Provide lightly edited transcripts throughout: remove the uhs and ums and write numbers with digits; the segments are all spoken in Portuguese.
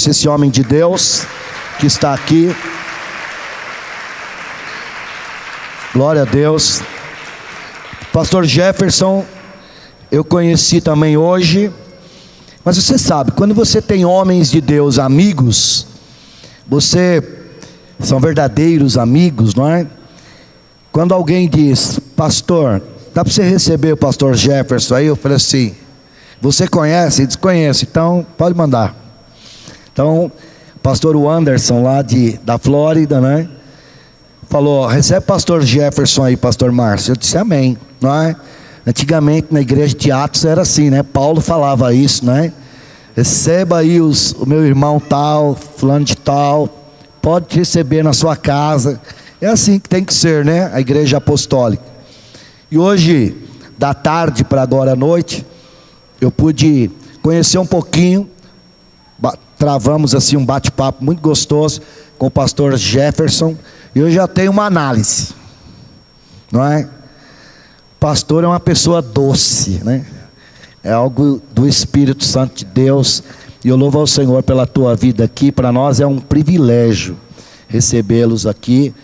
esse homem de Deus que está aqui. Glória a Deus. Pastor Jefferson, eu conheci também hoje. Mas você sabe, quando você tem homens de Deus, amigos, são verdadeiros amigos, não é? Quando alguém diz: pastor, dá para você receber o pastor Jefferson aí? Eu falei assim: você conhece? Ele diz: conheço, então pode mandar. Então, o pastor Anderson lá da Flórida, né? Falou: recebe o pastor Jefferson aí, pastor Márcio. Eu disse: amém, não é? Antigamente na igreja de Atos era assim, né? Paulo falava isso, né? Receba aí o meu irmão tal, fulano de tal, pode te receber na sua casa. É assim que tem que ser, né? A igreja apostólica. E hoje, da tarde para agora à noite, eu pude conhecer um pouquinho, travamos assim um bate-papo muito gostoso com o pastor Jefferson, e eu já tenho uma análise, não é? Pastor é uma pessoa doce, né? É algo do Espírito Santo de Deus. E eu louvo ao Senhor pela tua vida aqui. Para nós é um privilégio recebê-los aqui.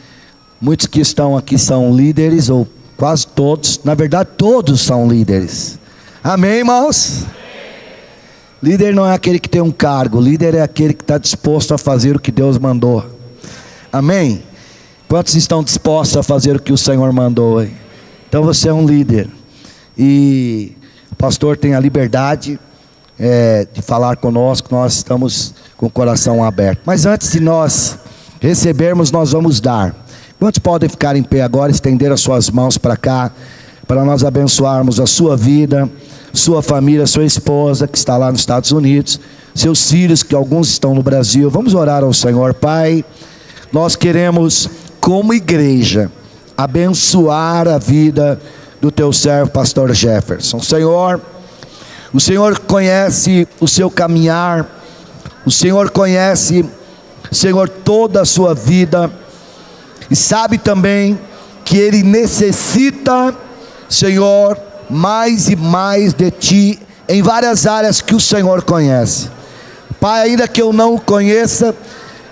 Muitos que estão aqui são líderes, ou quase todos. Na verdade, todos são líderes. Amém, irmãos? Líder não é aquele que tem um cargo. Líder é aquele que está disposto a fazer o que Deus mandou. Amém? Quantos estão dispostos a fazer o que o Senhor mandou? Hein? Então você é um líder. E o pastor tem a liberdade de falar conosco. Nós estamos com o coração aberto. Mas antes de nós recebermos, nós vamos dar. Quantos podem ficar em pé agora, estender as suas mãos para cá, para nós abençoarmos a sua vida, sua família, sua esposa que está lá nos Estados Unidos, seus filhos que alguns estão no Brasil. Vamos orar ao Senhor. Pai, nós queremos, como igreja, abençoar a vida do teu servo pastor Jefferson. Senhor, o Senhor conhece o seu caminhar, o Senhor conhece, Senhor, toda a sua vida, e sabe também que ele necessita, Senhor, mais e mais de ti, em várias áreas que o Senhor conhece. Pai, ainda que eu não o conheça,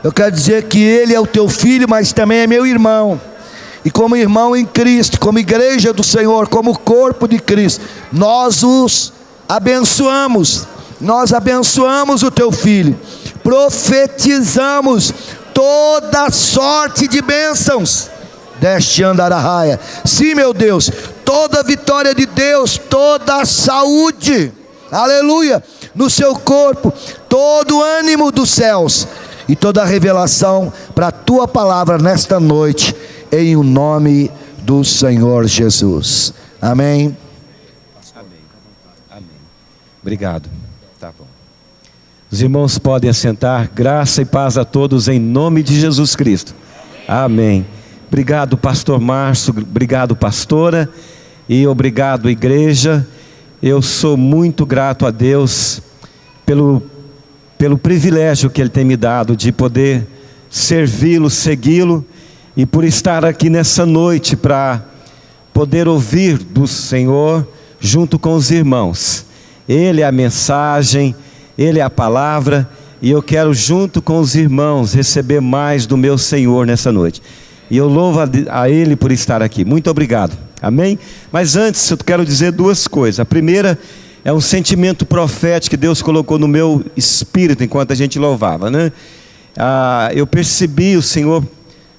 eu quero dizer que ele é o teu filho, mas também é meu irmão. E como irmão em Cristo, como igreja do Senhor, como corpo de Cristo, nós os abençoamos. Nós abençoamos o teu filho. Profetizamos toda sorte de bênçãos deste andararraia. Sim, meu Deus, toda vitória de Deus, toda saúde, aleluia, no seu corpo, todo ânimo dos céus e toda revelação para a tua palavra nesta noite, em o nome do Senhor Jesus. Amém. Amém. Amém. Obrigado. Tá bom. Os irmãos podem assentar. Graça e paz a todos em nome de Jesus Cristo. Amém. Obrigado, pastor Márcio. Obrigado, pastora. E obrigado, igreja. Eu sou muito grato a Deus pelo privilégio que Ele tem me dado de poder servi-lo, segui-lo, e por estar aqui nessa noite para poder ouvir do Senhor junto com os irmãos. Ele é a mensagem, Ele é a palavra, e eu quero junto com os irmãos receber mais do meu Senhor nessa noite. E eu louvo a Ele por estar aqui. Muito obrigado. Amém? Mas antes eu quero dizer duas coisas. A primeira é um sentimento profético que Deus colocou no meu espírito enquanto a gente louvava, né? Eu percebi, o Senhor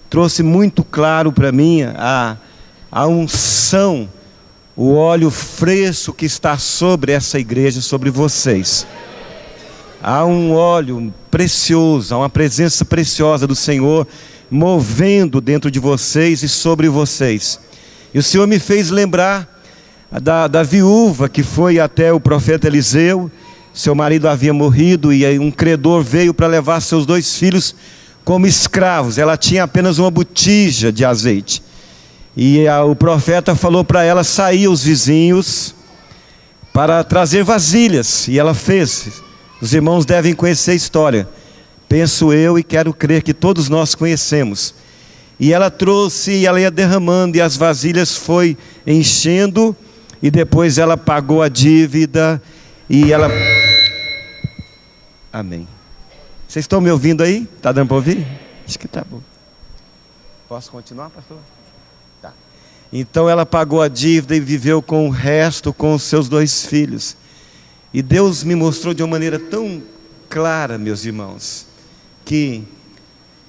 trouxe muito claro para mim a unção, o óleo fresco que está sobre essa igreja, sobre vocês. Há um óleo precioso, há uma presença preciosa do Senhor movendo dentro de vocês e sobre vocês. E o Senhor me fez lembrar da viúva que foi até o profeta Eliseu. Seu marido havia morrido e um credor veio para levar seus 2 filhos como escravos. Ela tinha apenas uma botija de azeite. E o profeta falou para ela sair aos vizinhos para trazer vasilhas. E ela fez. Os irmãos devem conhecer a história. Penso eu e quero crer que todos nós conhecemos. E ela trouxe, e ela ia derramando, e as vasilhas foi enchendo. E depois ela pagou a dívida. E ela... Amém. Vocês estão me ouvindo aí? Está dando para ouvir? Acho que está bom. Posso continuar, pastor? Tá. Então ela pagou a dívida e viveu com o resto, com os seus 2 filhos. E Deus me mostrou de uma maneira tão clara, meus irmãos, que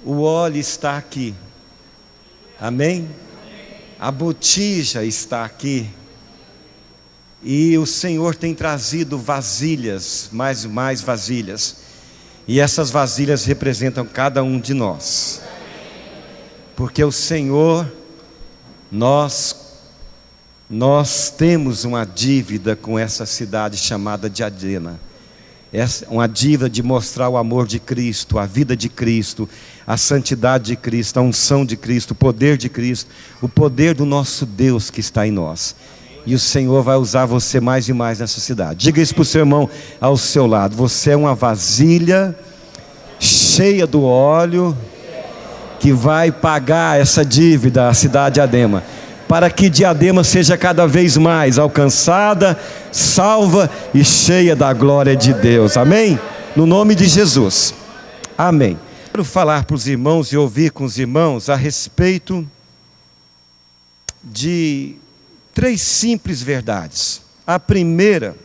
o óleo está aqui. Amém? A botija está aqui. E o Senhor tem trazido vasilhas, mais vasilhas. E essas vasilhas representam cada um de nós. Porque o Senhor, nós temos uma dívida com essa cidade chamada Diadema. Uma dívida de mostrar o amor de Cristo, a vida de Cristo, a santidade de Cristo, a unção de Cristo, o poder de Cristo, o poder do nosso Deus que está em nós. E o Senhor vai usar você mais e mais nessa cidade. Diga isso para o seu irmão ao seu lado: você é uma vasilha cheia do óleo que vai pagar essa dívida à cidade de Diadema, para que Diadema seja cada vez mais alcançada, salva e cheia da glória de Deus. Amém? No nome de Jesus. Amém. Quero falar para os irmãos e ouvir com os irmãos a respeito de 3 simples verdades. A primeira,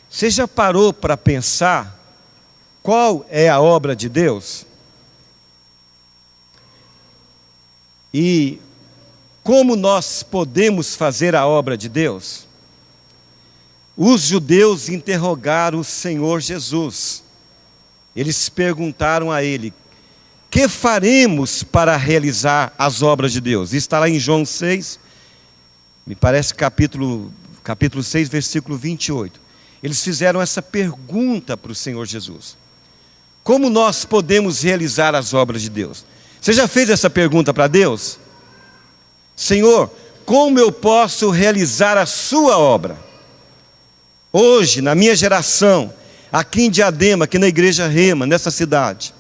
você já parou para pensar qual é a obra de Deus? E como nós podemos fazer a obra de Deus? Os judeus interrogaram o Senhor Jesus. Eles perguntaram a Ele: que faremos para realizar as obras de Deus? Isso está lá em João 6, me parece capítulo 6, versículo 28. Eles fizeram essa pergunta para o Senhor Jesus: como nós podemos realizar as obras de Deus? Você já fez essa pergunta para Deus? Senhor, como eu posso realizar a sua obra? Hoje, na minha geração, aqui em Diadema, aqui na igreja Rema, nessa cidade,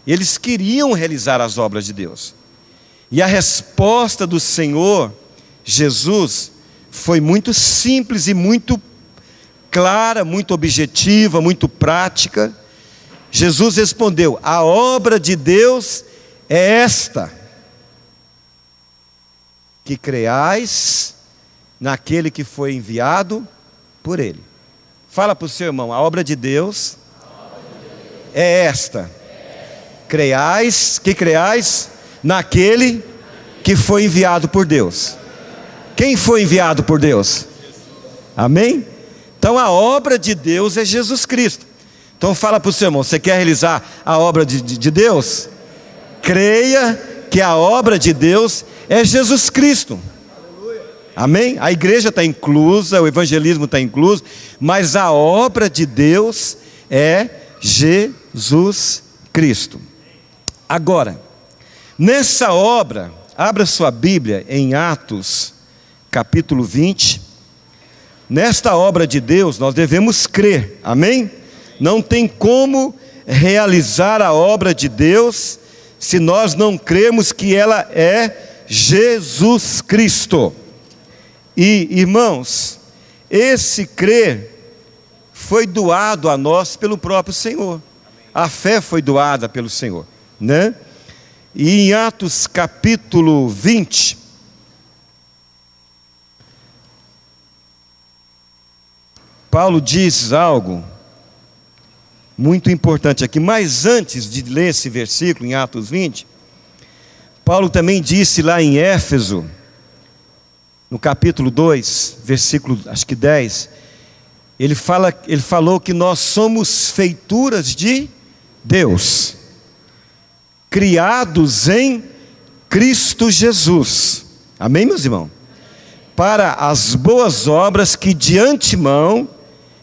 eles queriam realizar as obras de Deus. E a resposta do Senhor Jesus foi muito simples e muito clara, muito objetiva, muito prática. Jesus respondeu: a obra de Deus é esta, que creiais naquele que foi enviado por Ele. Fala para o seu irmão: a obra de Deus é esta, creiais naquele que foi enviado por Deus. Quem foi enviado por Deus? Amém? Então a obra de Deus é Jesus Cristo. Então fala para o seu irmão: você quer realizar a obra de Deus? Creia que a obra de Deus é Jesus Cristo. Amém? A igreja está inclusa, o evangelismo está incluso, mas a obra de Deus é Jesus Cristo. Agora, nessa obra, abra sua Bíblia em Atos, capítulo 20. Nesta obra de Deus nós devemos crer, amém? Não tem como realizar a obra de Deus se nós não cremos que ela é Jesus Cristo. E, irmãos, esse crer foi doado a nós pelo próprio Senhor. A fé foi doada pelo Senhor, né? E em Atos capítulo 20, Paulo diz algo muito importante aqui. Mas antes de ler esse versículo em Atos 20, Paulo também disse lá em Éfeso, no capítulo 2, versículo acho que 10, ele falou que nós somos feituras de Deus, criados em Cristo Jesus. Amém, meus irmãos? Para as boas obras que de antemão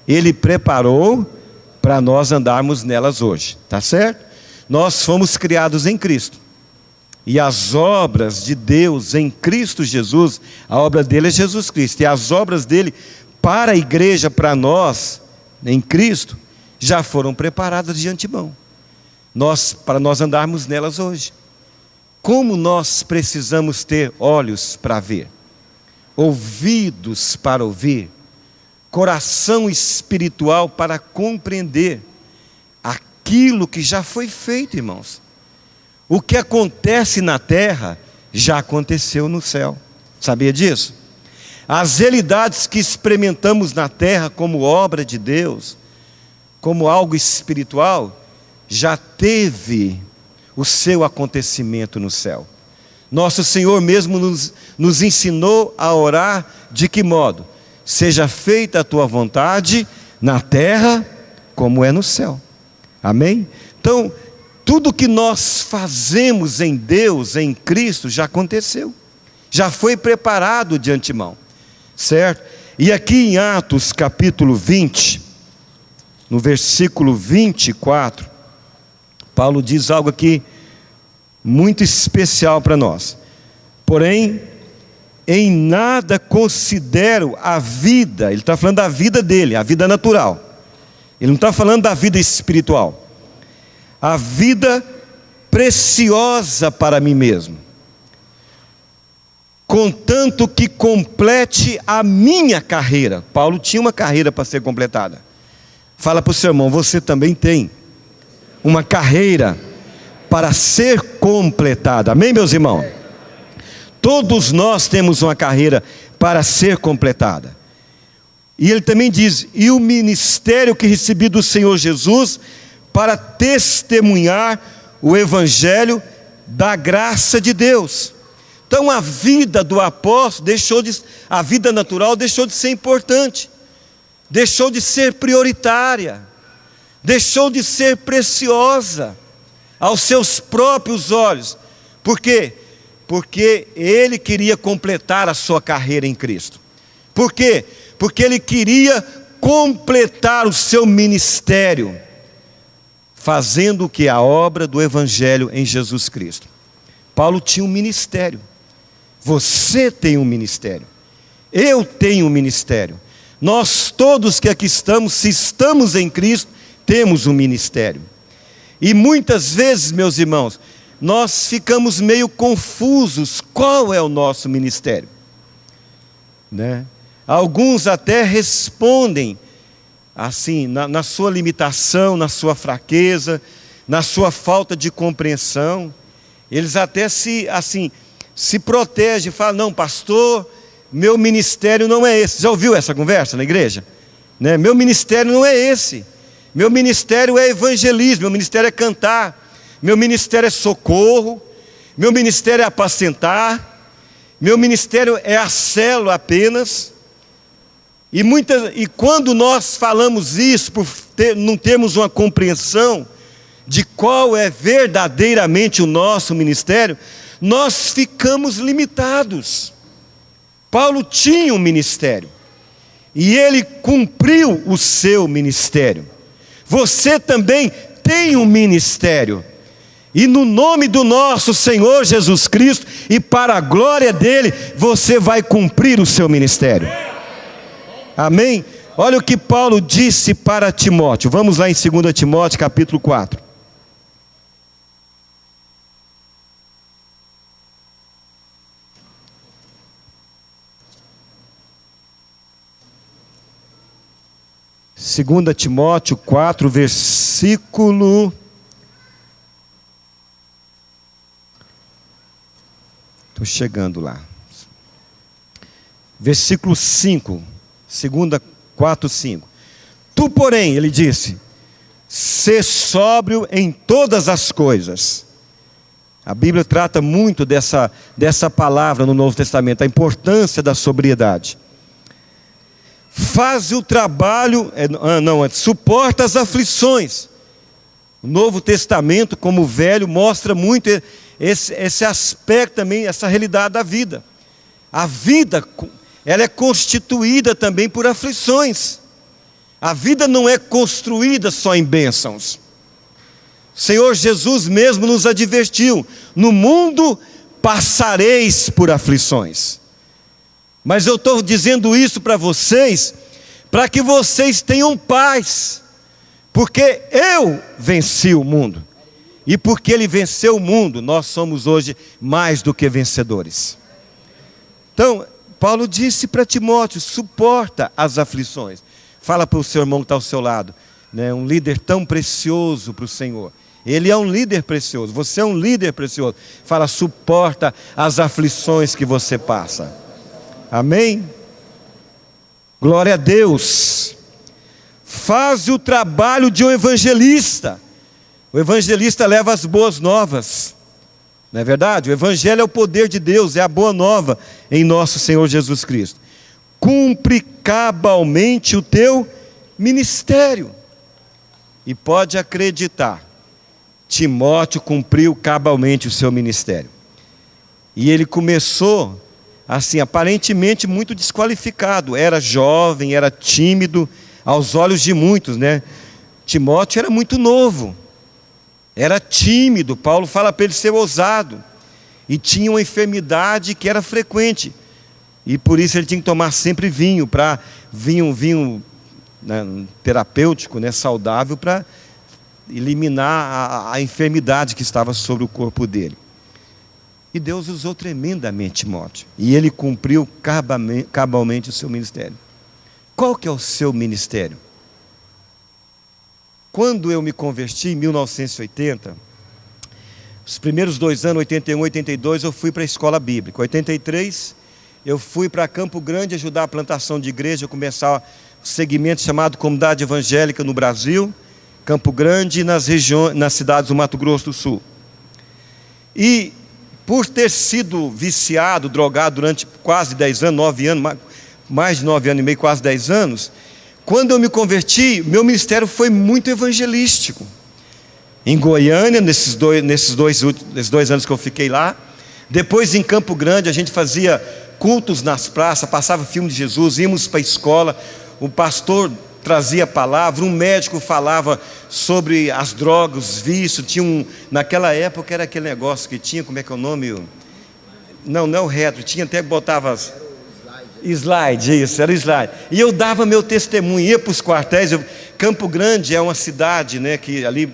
Ele preparou para nós andarmos nelas hoje, tá certo? Nós fomos criados em Cristo, e as obras de Deus em Cristo Jesus, a obra dele é Jesus Cristo, e as obras dele para a igreja, para nós, em Cristo, já foram preparadas de antemão, para nós andarmos nelas hoje. Como nós precisamos ter olhos para ver, ouvidos para ouvir, coração espiritual para compreender aquilo que já foi feito, irmãos. O que acontece na terra já aconteceu no céu. Sabia disso? As realidades que experimentamos na terra como obra de Deus, como algo espiritual, já teve o seu acontecimento no céu. Nosso Senhor mesmo nos ensinou a orar de que modo? Seja feita a tua vontade na terra como é no céu. Amém? Então, tudo que nós fazemos em Deus, em Cristo, já aconteceu. Já foi preparado de antemão. Certo? E aqui em Atos capítulo 20, no versículo 24, Paulo diz algo aqui muito especial para nós. Porém, em nada considero a vida, ele está falando da vida dele, a vida natural. Ele não está falando da vida espiritual. A vida preciosa para mim mesmo, contanto que complete a minha carreira. Paulo tinha uma carreira para ser completada. Fala para o seu irmão, você também tem uma carreira para ser completada. Amém, meus irmãos? Todos nós temos uma carreira para ser completada. E ele também diz, e o ministério que recebi do Senhor Jesus, para testemunhar o evangelho da graça de Deus. Então a vida do apóstolo a vida natural deixou de ser importante, deixou de ser prioritária, deixou de ser preciosa aos seus próprios olhos. Por quê? Porque ele queria completar a sua carreira em Cristo. Por quê? Porque ele queria completar o seu ministério, fazendo o que? A obra do evangelho em Jesus Cristo. Paulo tinha um ministério. Você tem um ministério. Eu tenho um ministério. Nós todos que aqui estamos, se estamos em Cristo, temos um ministério. E muitas vezes, meus irmãos, nós ficamos meio confusos. Qual é o nosso ministério? Né? Alguns até respondem assim, na sua limitação, na sua fraqueza, na sua falta de compreensão. Eles até se protegem, falam, não, pastor, meu ministério não é esse. Já ouviu essa conversa na igreja? Né? Meu ministério não é esse. Meu ministério é evangelismo, meu ministério é cantar, meu ministério é socorro, meu ministério é apacentar, meu ministério é a célula apenas. E quando nós falamos isso, não temos uma compreensão de qual é verdadeiramente o nosso ministério, nós ficamos limitados. Paulo tinha um ministério, e ele cumpriu o seu ministério. Você também tem um ministério, e no nome do nosso Senhor Jesus Cristo, e para a glória dele, você vai cumprir o seu ministério. Amém? Olha o que Paulo disse para Timóteo. Vamos lá em 2 Timóteo capítulo 4. Segunda Timóteo 4, versículo... Estou chegando lá. Versículo 5. 2 4, 5. Tu, porém, ele disse, sê sóbrio em todas as coisas. A Bíblia trata muito dessa palavra no Novo Testamento, a importância da sobriedade. Faz o trabalho, suporta as aflições. O Novo Testamento, como o Velho, mostra muito esse aspecto também, essa realidade da vida. A vida, ela é constituída também por aflições. A vida não é construída só em bênçãos. O Senhor Jesus mesmo nos advertiu, no mundo passareis por aflições. Mas eu estou dizendo isso para vocês, para que vocês tenham paz, porque eu venci o mundo, e porque Ele venceu o mundo, nós somos hoje mais do que vencedores. Então, Paulo disse para Timóteo, suporta as aflições. Fala para o seu irmão que está ao seu lado, né, um líder tão precioso para o Senhor. Ele é um líder precioso, você é um líder precioso. Fala, suporta as aflições que você passa. Amém? Glória a Deus. Faz o trabalho de um evangelista. O evangelista leva as boas novas. Não é verdade? O evangelho é o poder de Deus, é a boa nova em nosso Senhor Jesus Cristo. Cumpre cabalmente o teu ministério. E pode acreditar, Timóteo cumpriu cabalmente o seu ministério. E ele começou, assim, aparentemente muito desqualificado. Era jovem, era tímido, aos olhos de muitos, né? Timóteo era muito novo, era tímido. Paulo fala para ele ser ousado. E tinha uma enfermidade que era frequente. E por isso ele tinha que tomar sempre vinho, né, terapêutico, né, saudável, para eliminar a enfermidade que estava sobre o corpo dele. E Deus usou tremendamente Timóteo. E ele cumpriu cabalmente o seu ministério. Qual que é o seu ministério? Quando eu me converti em 1980, os primeiros 2 anos, 81, 82, eu fui para a escola bíblica. 83, eu fui para Campo Grande ajudar a plantação de igreja, começar o segmento chamado Comunidade Evangélica no Brasil, Campo Grande e nas cidades do Mato Grosso do Sul. E por ter sido viciado, drogado durante quase 10 anos, 9 anos, mais de 9 anos e meio, quase 10 anos, quando eu me converti, meu ministério foi muito evangelístico. Em Goiânia, nesses dois anos que eu fiquei lá. Depois em Campo Grande, a gente fazia cultos nas praças, passava filme de Jesus, íamos para a escola, o pastor trazia a palavra, um médico falava sobre as drogas, os vícios. Naquela época era aquele negócio que tinha, como é que é o nome? Não é o retro, tinha até que botava slide, isso, era slide. E eu dava meu testemunho, ia para os quartéis. Campo Grande é uma cidade, né, que ali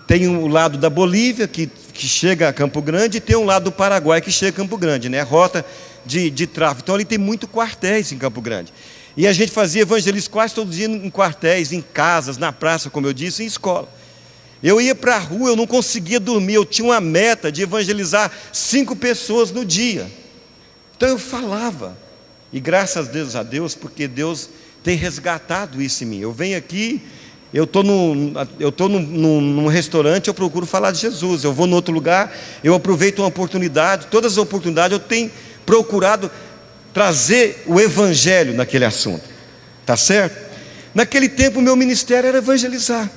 tem um lado da Bolívia que chega a Campo Grande, e tem um lado do Paraguai que chega a Campo Grande, né, rota de tráfego. Então ali tem muito quartéis em Campo Grande. E a gente fazia evangelismo quase todo dia em quartéis, em casas, na praça, como eu disse, em escola. Eu ia para a rua, eu não conseguia dormir, eu tinha uma meta de evangelizar 5 pessoas no dia. Então eu falava, e graças a Deus, porque Deus tem resgatado isso em mim. Eu venho aqui, eu estou num restaurante, eu procuro falar de Jesus. Eu vou em outro lugar, eu aproveito uma oportunidade, todas as oportunidades eu tenho procurado trazer o evangelho naquele assunto, tá certo? Naquele tempo o meu ministério era evangelizar.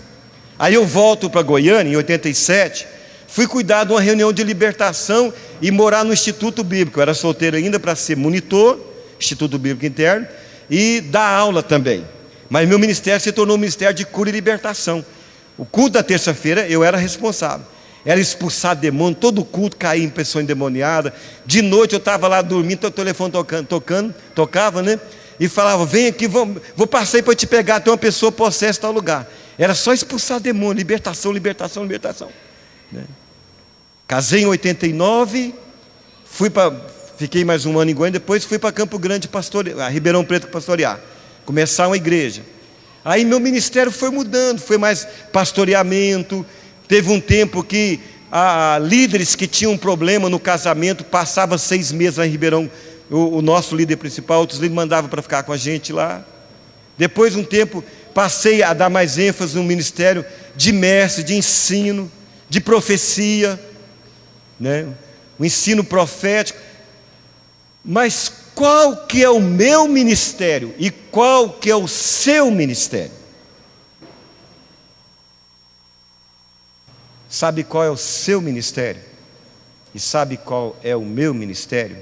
Aí eu volto para Goiânia, em 87, fui cuidar de uma reunião de libertação e morar no Instituto Bíblico. Eu era solteiro ainda para ser monitor, Instituto Bíblico Interno, e dar aula também. Mas meu ministério se tornou um ministério de cura e libertação. O culto da terça-feira eu era responsável. Era expulsar demônio, todo culto caía em pessoa endemoniada. De noite eu estava lá dormindo, o telefone tocava, né? E falava, vem aqui, vou passar aí para te pegar, tem uma pessoa possessa em tal lugar. Era só expulsar demônio, libertação, libertação, libertação, né? Casei em 89, fiquei mais um ano em Goiânia, depois fui para Campo Grande, a Ribeirão Preto pastorear, começar uma igreja. Aí meu ministério foi mudando, foi mais pastoreamento. Teve um tempo que líderes que tinham um problema no casamento, passava 6 meses lá em Ribeirão, o nosso líder principal, outros líderes mandavam para ficar com a gente lá. Depois de um tempo, passei a dar mais ênfase no ministério de mestre, de ensino, de profecia, né? O ensino profético. Mas qual que é o meu ministério e qual que é o seu ministério? Sabe qual é o seu ministério? E sabe qual é o meu ministério?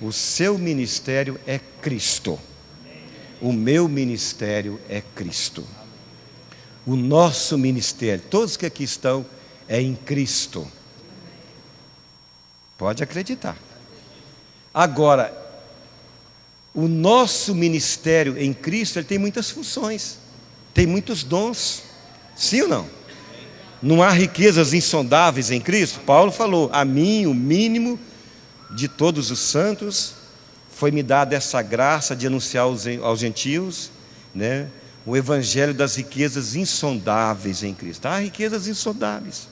O seu ministério é Cristo. O meu ministério é Cristo. O nosso ministério, todos que aqui estão, é em Cristo. Pode acreditar. Agora, o nosso ministério em Cristo, ele tem muitas funções, tem muitos dons. Sim ou não? Não há riquezas insondáveis em Cristo? Paulo falou, a mim, o mínimo de todos os santos, foi-me dada essa graça de anunciar aos gentios né? O evangelho das riquezas insondáveis em Cristo. Há riquezas insondáveis.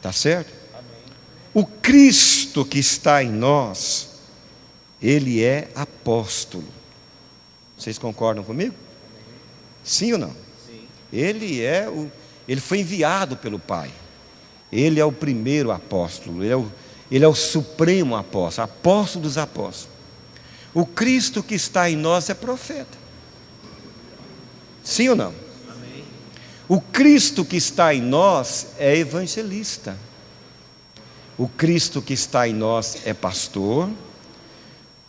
Tá certo? Amém. O Cristo que está em nós, Ele é apóstolo. Vocês concordam comigo? Amém. Sim ou não? Sim. Ele foi enviado pelo Pai. Ele é o primeiro apóstolo. Ele é o supremo apóstolo, apóstolo dos apóstolos. O Cristo que está em nós é profeta. Sim ou não? Amém. O Cristo que está em nós é evangelista. O Cristo que está em nós é pastor.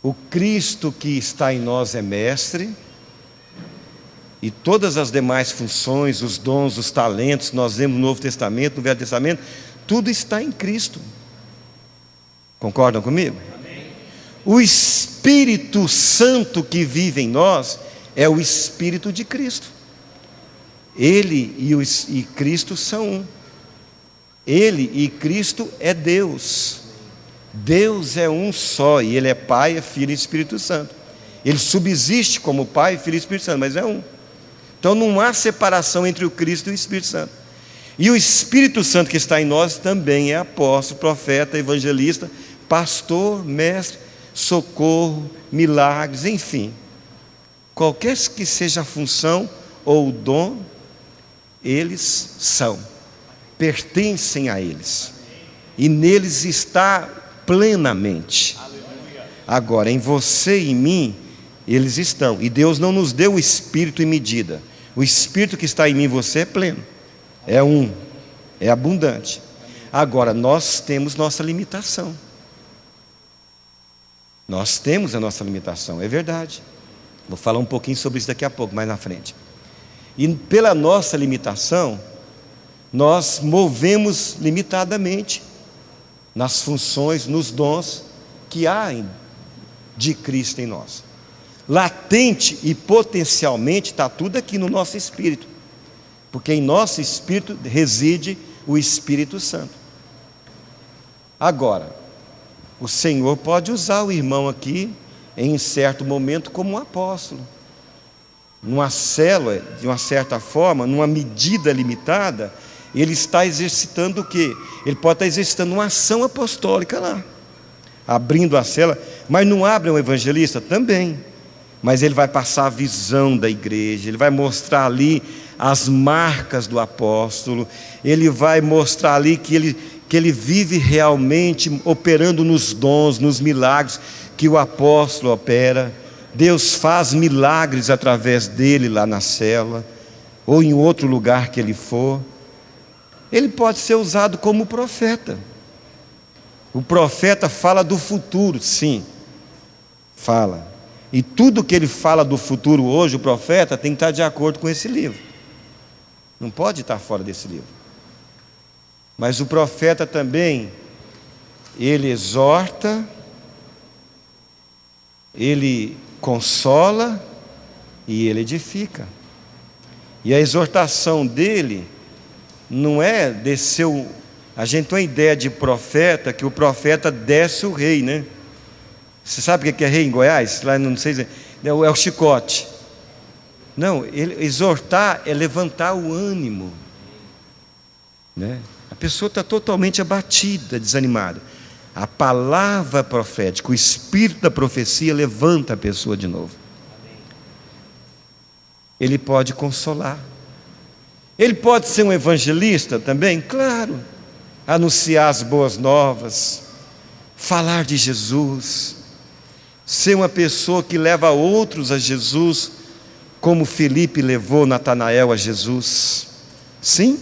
O Cristo que está em nós é mestre. E todas as demais funções, os dons, os talentos, nós vemos no Novo Testamento, no Velho Testamento, tudo está em Cristo. Concordam comigo? Amém. O Espírito Santo que vive em nós é o Espírito de Cristo. Ele e Cristo são um. Ele e Cristo é Deus. Deus é um só, e Ele é Pai, é Filho e Espírito Santo. Ele subsiste como Pai, Filho e Espírito Santo, mas é um. Então não há separação entre o Cristo e o Espírito Santo. E o Espírito Santo que está em nós também é apóstolo, profeta, evangelista, pastor, mestre, socorro, milagres, enfim. Qualquer que seja a função ou o dom, eles são, pertencem a eles. E neles está plenamente. Agora, em você e em mim, eles estão. E Deus não nos deu o Espírito em medida. O Espírito que está em mim e você é pleno. É um, é abundante. Agora, nós temos nossa limitação. Nós temos a nossa limitação, é verdade. Vou falar um pouquinho sobre isso daqui a pouco, mais na frente. E pela nossa limitação, nós movemos limitadamente nas funções, nos dons que há de Cristo em nós. Latente e potencialmente está tudo aqui no nosso espírito, porque em nosso espírito reside o Espírito Santo. Agora, o Senhor pode usar o irmão aqui em certo momento como um apóstolo, numa célula, de uma certa forma, numa medida limitada. Ele está exercitando o quê? Ele pode estar exercitando uma ação apostólica lá, abrindo a célula. Mas não abre um evangelista? Também. Mas ele vai passar a visão da igreja, ele vai mostrar ali as marcas do apóstolo, ele vai mostrar ali que ele vive realmente operando nos dons, nos milagres que o apóstolo opera. Deus faz milagres através dele lá na célula, ou em outro lugar que ele for. Ele pode ser usado como profeta. O profeta fala do futuro, sim, fala. E tudo que ele fala do futuro hoje, o profeta tem que estar de acordo com esse livro. Não pode estar fora desse livro. Mas o profeta também, ele exorta, ele consola e ele edifica. E a exortação dele não é descer a gente tem uma ideia de profeta, que o profeta desce o rei, né? Você sabe o que é rei em Goiás? Lá não sei se é o chicote. Não, exortar é levantar o ânimo, né? A pessoa está totalmente abatida, desanimada. A palavra profética, o espírito da profecia levanta a pessoa de novo. Ele pode consolar. Ele pode ser um evangelista também, claro. Anunciar as boas novas, falar de Jesus, ser uma pessoa que leva outros a Jesus, como Filipe levou Natanael a Jesus. Sim,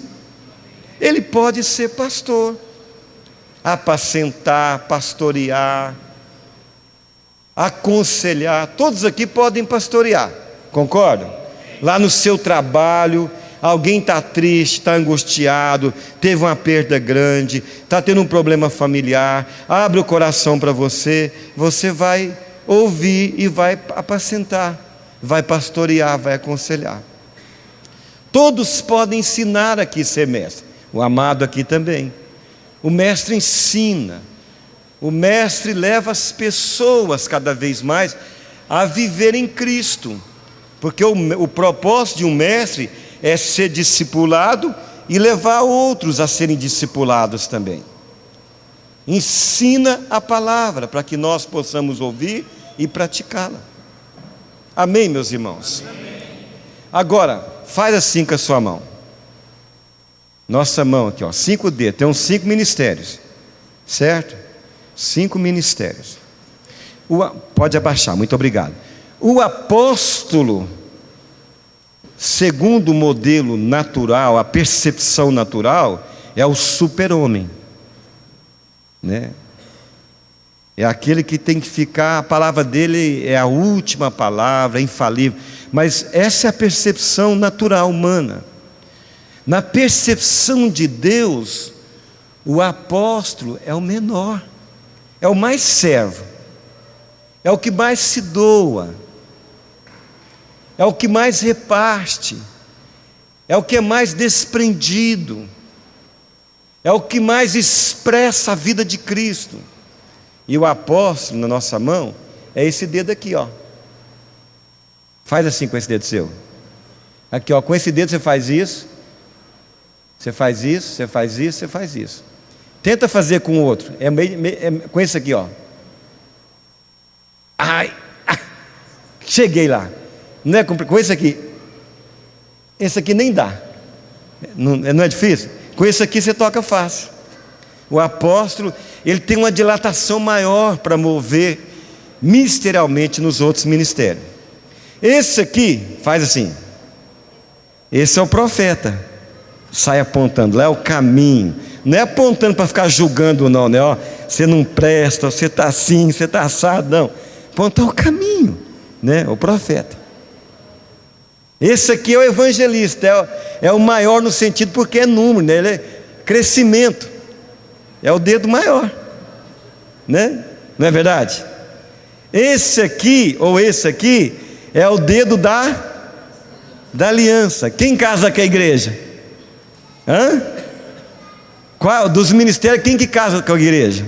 ele pode ser pastor, apacentar, pastorear, aconselhar. Todos aqui podem pastorear, concordam? Lá no seu trabalho, alguém está triste, está angustiado, teve uma perda grande, está tendo um problema familiar, abre o coração para você, você vai ouvir e vai apacentar, vai pastorear, vai aconselhar. Todos podem ensinar aqui ser mestre, o amado aqui também. O mestre ensina, o mestre leva as pessoas cada vez mais a viver em Cristo, Porque o propósito de um mestre é ser discipulado e levar outros a serem discipulados também. Ensina a palavra para que nós possamos ouvir e praticá-la. Amém, meus irmãos? Agora, faz assim com a sua mão. Nossa mão aqui, ó, 5 dedos, tem uns 5 ministérios, certo? 5 ministérios. Pode abaixar, muito obrigado. O apóstolo, segundo o modelo natural, a percepção natural, é o super-homem, né? É aquele que tem que ficar, a palavra dele é a última palavra, é infalível. Mas essa é a percepção natural humana. Na percepção de Deus, o apóstolo é o menor, é o mais servo, é o que mais se doa, é o que mais reparte, é o que é mais desprendido, é o que mais expressa a vida de Cristo. E o apóstolo na nossa mão é esse dedo aqui, ó. Faz assim com esse dedo seu. Aqui, ó, com esse dedo você faz isso. Você faz isso, você faz isso, você faz isso. Tenta fazer com o outro. Com esse aqui, ó. Ai, cheguei lá. Não é com esse aqui. Esse aqui nem dá. Não é difícil? Com esse aqui você toca fácil. O apóstolo, ele tem uma dilatação maior para mover ministerialmente nos outros ministérios. Esse aqui, faz assim. Esse é o profeta. Sai apontando, lá é o caminho. Não é apontando para ficar julgando não, né? Ó, você não presta, você está assim, você está assado, não. Apontar o caminho, né? O profeta. Esse aqui é o evangelista, é o maior no sentido porque é número, né? Ele é crescimento. É o dedo maior, né? Não é verdade? Esse aqui, ou esse aqui, é o dedo da aliança. Quem casa com a igreja? Hã? Qual dos ministérios, quem que casa com a igreja?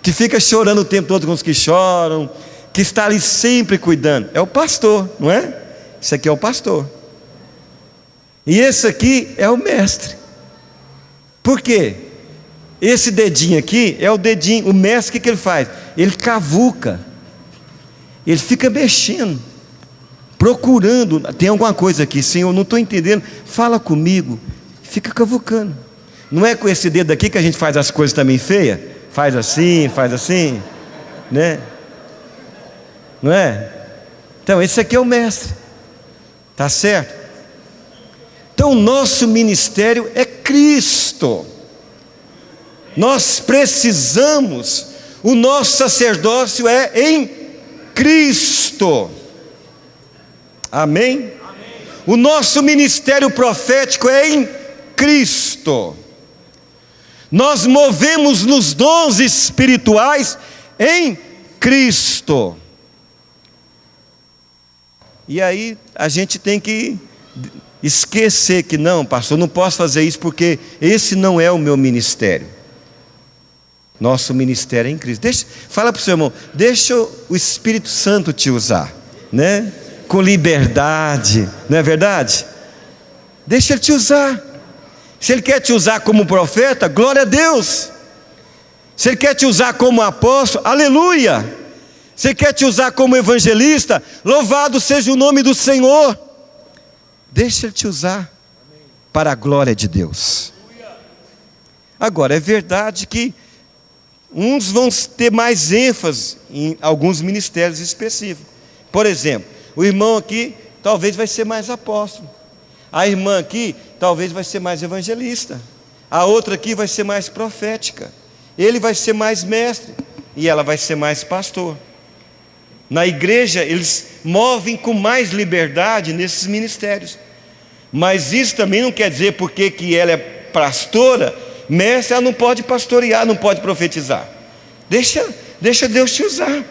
Que fica chorando o tempo todo com os que choram, que está ali sempre cuidando. É o pastor, não é? Esse aqui é o pastor. E esse aqui é o mestre. Por quê? Esse dedinho aqui é o dedinho. O mestre, o que ele faz? Ele cavuca. Ele fica mexendo, procurando. Tem alguma coisa aqui, Senhor, não estou entendendo. Fala comigo. Fica cavucando. Não é com esse dedo aqui que a gente faz as coisas também feias? Faz assim, né? Não é? Então esse aqui é o mestre. Tá certo? Então o nosso ministério é Cristo. Nós precisamos, o nosso sacerdócio é em Cristo. Amém? O nosso ministério profético é em Cristo. Nós movemos nos dons espirituais em Cristo. E aí a gente tem que esquecer que não, pastor, não posso fazer isso porque esse não é o meu ministério. Nosso ministério é em Cristo. Fala para o seu irmão, deixa o Espírito Santo te usar, né? Com liberdade, não é verdade? Deixa ele te usar. Se ele quer te usar como profeta, glória a Deus. Se ele quer te usar como apóstolo, aleluia. Se ele quer te usar como evangelista, louvado seja o nome do Senhor. Deixa ele te usar para a glória de Deus. Agora, é verdade que uns vão ter mais ênfase em alguns ministérios específicos. Por exemplo, o irmão aqui talvez vai ser mais apóstolo. A irmã aqui talvez vai ser mais evangelista. A outra aqui vai ser mais profética. Ele vai ser mais mestre e ela vai ser mais pastor. Na igreja eles movem com mais liberdade nesses ministérios. Mas isso também não quer dizer porque que ela é pastora, mestre, ela não pode pastorear, não pode profetizar. Deixa Deus te usar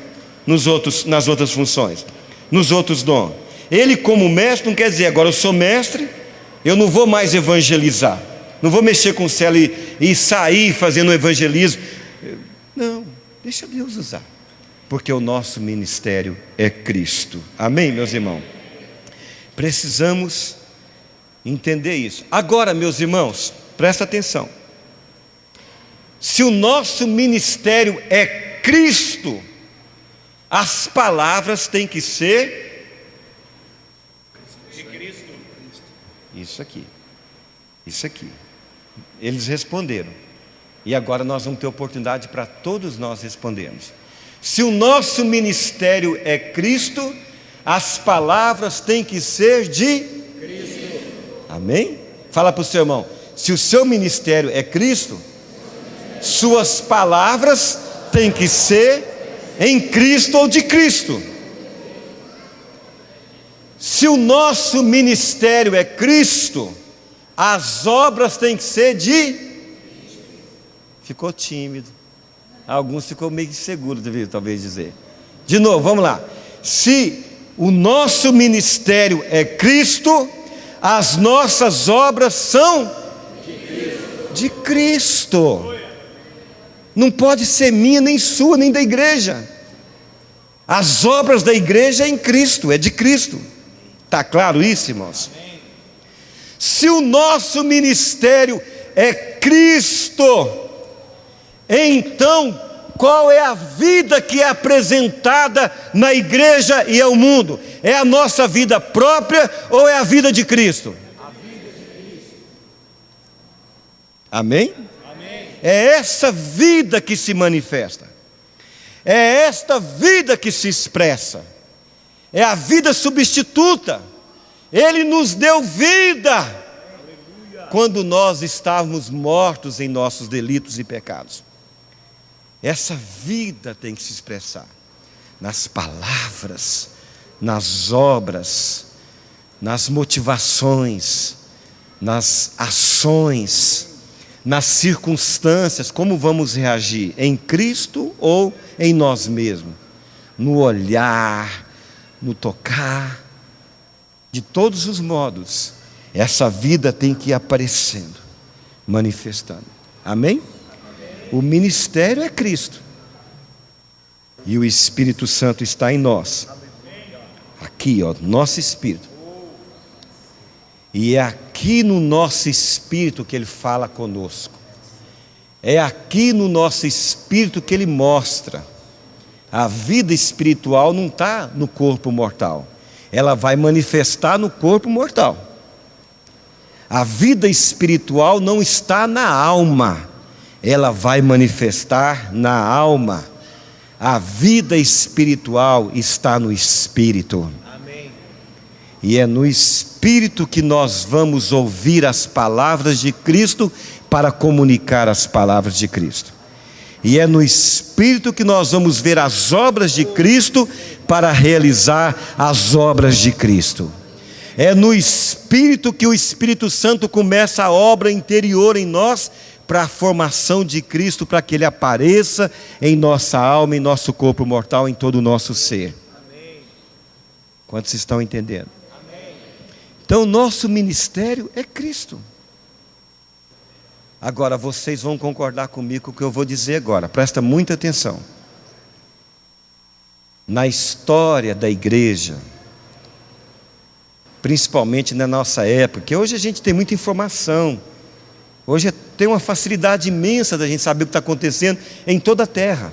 nas outras funções, nos outros dons. Ele como mestre não quer dizer, agora eu sou mestre, eu não vou mais evangelizar, não vou mexer com o céu e sair fazendo evangelismo. Não, deixa Deus usar, porque o nosso ministério é Cristo. Amém, meus irmãos? Precisamos entender isso. Agora, meus irmãos, presta atenção. Se o nosso ministério é Cristo, as palavras têm que ser de Cristo. Isso aqui. Isso aqui. Eles responderam. E agora nós vamos ter oportunidade para todos nós respondermos. Se o nosso ministério é Cristo, as palavras têm que ser de Cristo. Amém? Fala para o seu irmão. Se o seu ministério é Cristo, suas palavras têm que ser em Cristo ou de Cristo. Se o nosso ministério é Cristo, as obras têm que ser de... Ficou tímido. Alguns ficou meio inseguro, talvez dizer. De novo, vamos lá. Se o nosso ministério é Cristo, as nossas obras são de Cristo. Não pode ser minha, nem sua, nem da igreja. As obras da igreja é em Cristo, é de Cristo. Está claro isso, irmãos? Se o nosso ministério é Cristo, então qual é a vida que é apresentada na igreja e ao mundo? É a nossa vida própria ou é a vida de Cristo? A vida de Cristo. Amém? Amém. É essa vida que se manifesta. É esta vida que se expressa. É a vida substituta. Ele nos deu vida. Aleluia. Quando nós estávamos mortos em nossos delitos e pecados. Essa vida tem que se expressar nas palavras, nas obras, nas motivações, nas ações, nas circunstâncias. Como vamos reagir? Em Cristo ou em nós mesmos? No olhar, no tocar, de todos os modos, essa vida tem que ir aparecendo, manifestando. Amém? O ministério é Cristo. E o Espírito Santo está em nós. Aqui, ó, nosso espírito. E é aqui no nosso espírito que Ele fala conosco. É aqui no nosso espírito que Ele mostra. A vida espiritual não está no corpo mortal. Ela vai manifestar no corpo mortal. A vida espiritual não está na alma. Ela vai manifestar na alma. A vida espiritual está no Espírito. Amém. E é no Espírito que nós vamos ouvir as palavras de Cristo para comunicar as palavras de Cristo. E é no Espírito que nós vamos ver as obras de Cristo para realizar as obras de Cristo. É no Espírito que o Espírito Santo começa a obra interior em nós, para a formação de Cristo, para que Ele apareça em nossa alma, em nosso corpo mortal, em todo o nosso ser. Amém. Quantos estão entendendo? Amém. Então, o nosso ministério é Cristo. Agora, vocês vão concordar comigo com o que eu vou dizer agora. Presta muita atenção. Na história da igreja, principalmente na nossa época, porque hoje a gente tem muita informação. Hoje tem uma facilidade imensa da gente saber o que está acontecendo em toda a terra.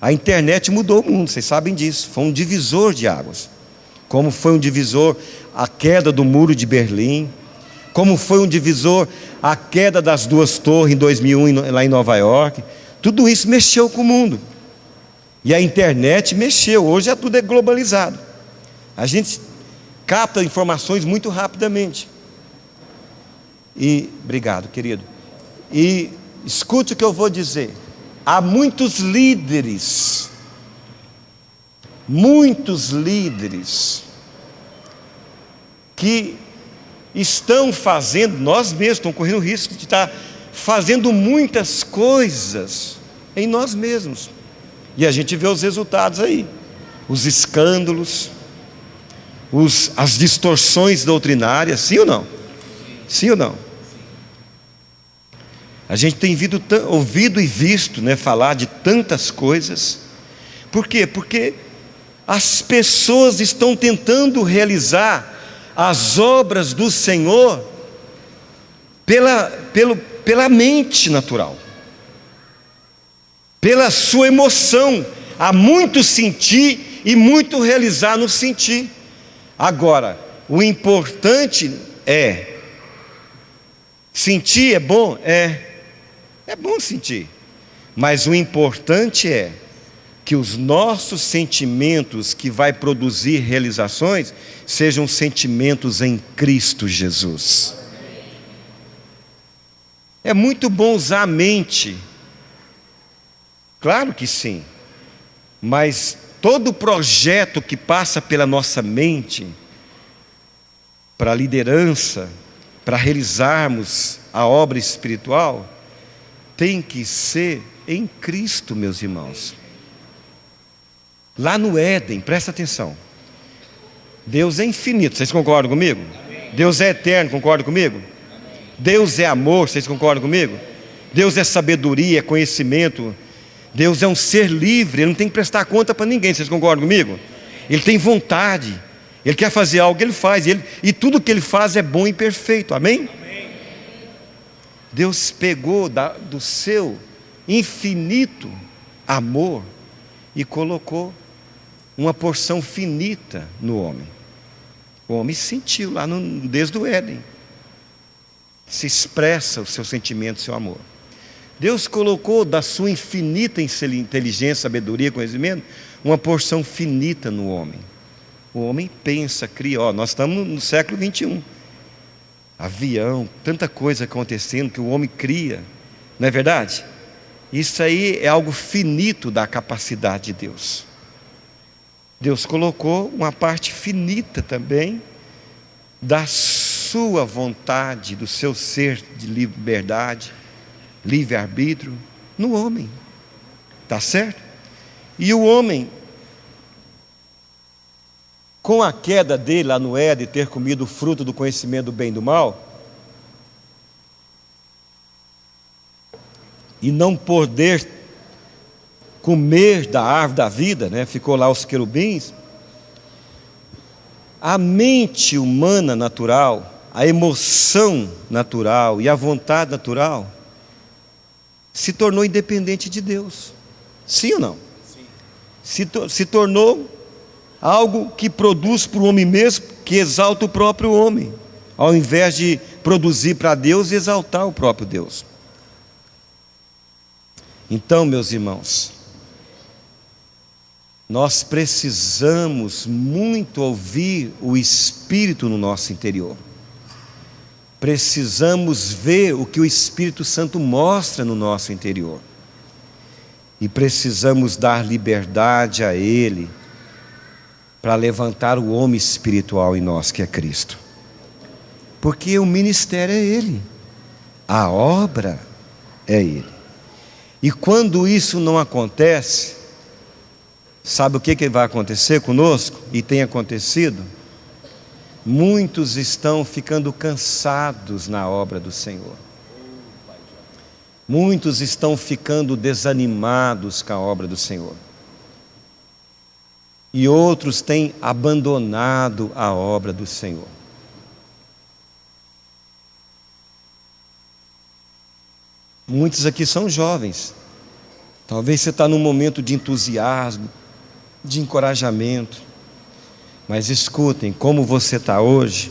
A internet mudou o mundo, vocês sabem disso. Foi um divisor de águas. Como foi um divisor a queda do muro de Berlim. Como foi um divisor a queda das duas torres em 2001 lá em Nova York. Tudo isso mexeu com o mundo. E a internet mexeu. Hoje tudo é globalizado. A gente capta informações muito rapidamente. E, obrigado, querido. E escute o que eu vou dizer. Há muitos líderes que estão fazendo, nós mesmos estamos correndo o risco de estar fazendo muitas coisas em nós mesmos. E a gente vê os resultados aí. Os escândalos, as distorções doutrinárias, sim ou não? Sim ou não? A gente tem ouvido e visto, falar de tantas coisas. Por quê? Porque as pessoas estão tentando realizar as obras do Senhor pela mente natural, pela sua emoção. Há muito sentir e muito realizar no sentir. Agora, o importante é, sentir é bom? É bom sentir, mas o importante é que os nossos sentimentos que vai produzir realizações sejam sentimentos em Cristo Jesus. É muito bom usar a mente, claro que sim, mas todo projeto que passa pela nossa mente, para a liderança, para realizarmos a obra espiritual, tem que ser em Cristo, meus irmãos. Lá no Éden, presta atenção, Deus é infinito, vocês concordam comigo? Deus é eterno, concordam comigo? Deus é amor, vocês concordam comigo? Deus é sabedoria, é conhecimento. Deus é um ser livre, Ele não tem que prestar conta para ninguém, vocês concordam comigo? Ele tem vontade, Ele quer fazer algo, Ele faz, e tudo que Ele faz é bom e perfeito, amém? Deus pegou do seu infinito amor e colocou uma porção finita no homem. O homem sentiu lá desde o Éden, se expressa o seu sentimento, o seu amor. Deus colocou da sua infinita inteligência, sabedoria, conhecimento, uma porção finita no homem. O homem pensa, cria. Nós estamos no século 21. Avião, tanta coisa acontecendo que o homem cria, não é verdade? Isso aí é algo finito da capacidade de Deus. Deus colocou uma parte finita também da sua vontade, do seu ser de liberdade, livre-arbítrio, no homem, está certo? E o homem, com a queda dele lá no Éden, ter comido o fruto do conhecimento do bem e do mal, e não poder comer da árvore da vida, né? Ficou lá os querubins, a mente humana natural, a emoção natural e a vontade natural se tornou independente de Deus. Sim ou não? Sim. Se tornou algo que produz para o homem mesmo, que exalta o próprio homem, ao invés de produzir para Deus e exaltar o próprio Deus. Então, meus irmãos, nós precisamos muito ouvir o Espírito no nosso interior. Precisamos ver o que o Espírito Santo mostra no nosso interior. E precisamos dar liberdade a Ele para levantar o homem espiritual em nós, que é Cristo. Porque o ministério é Ele, a obra é Ele. E quando isso não acontece, sabe o que vai acontecer conosco? E tem acontecido? Muitos estão ficando cansados na obra do Senhor. Muitos estão ficando desanimados com a obra do Senhor. E outros têm abandonado a obra do Senhor. Muitos aqui são jovens. Talvez você está num momento de entusiasmo, de encorajamento. Mas escutem, como você está hoje,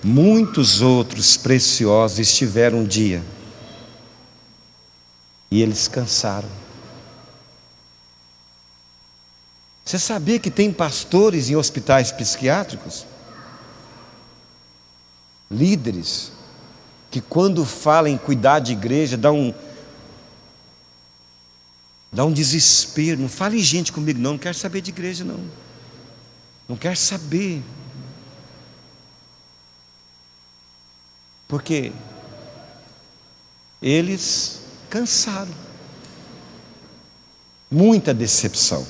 muitos outros preciosos estiveram um dia e eles cansaram. Você sabia que tem pastores em hospitais psiquiátricos? Líderes que quando falam em cuidar de igreja dá um desespero. Não fale gente comigo não quero saber de igreja não quero saber, porque eles cansaram. Muita decepção.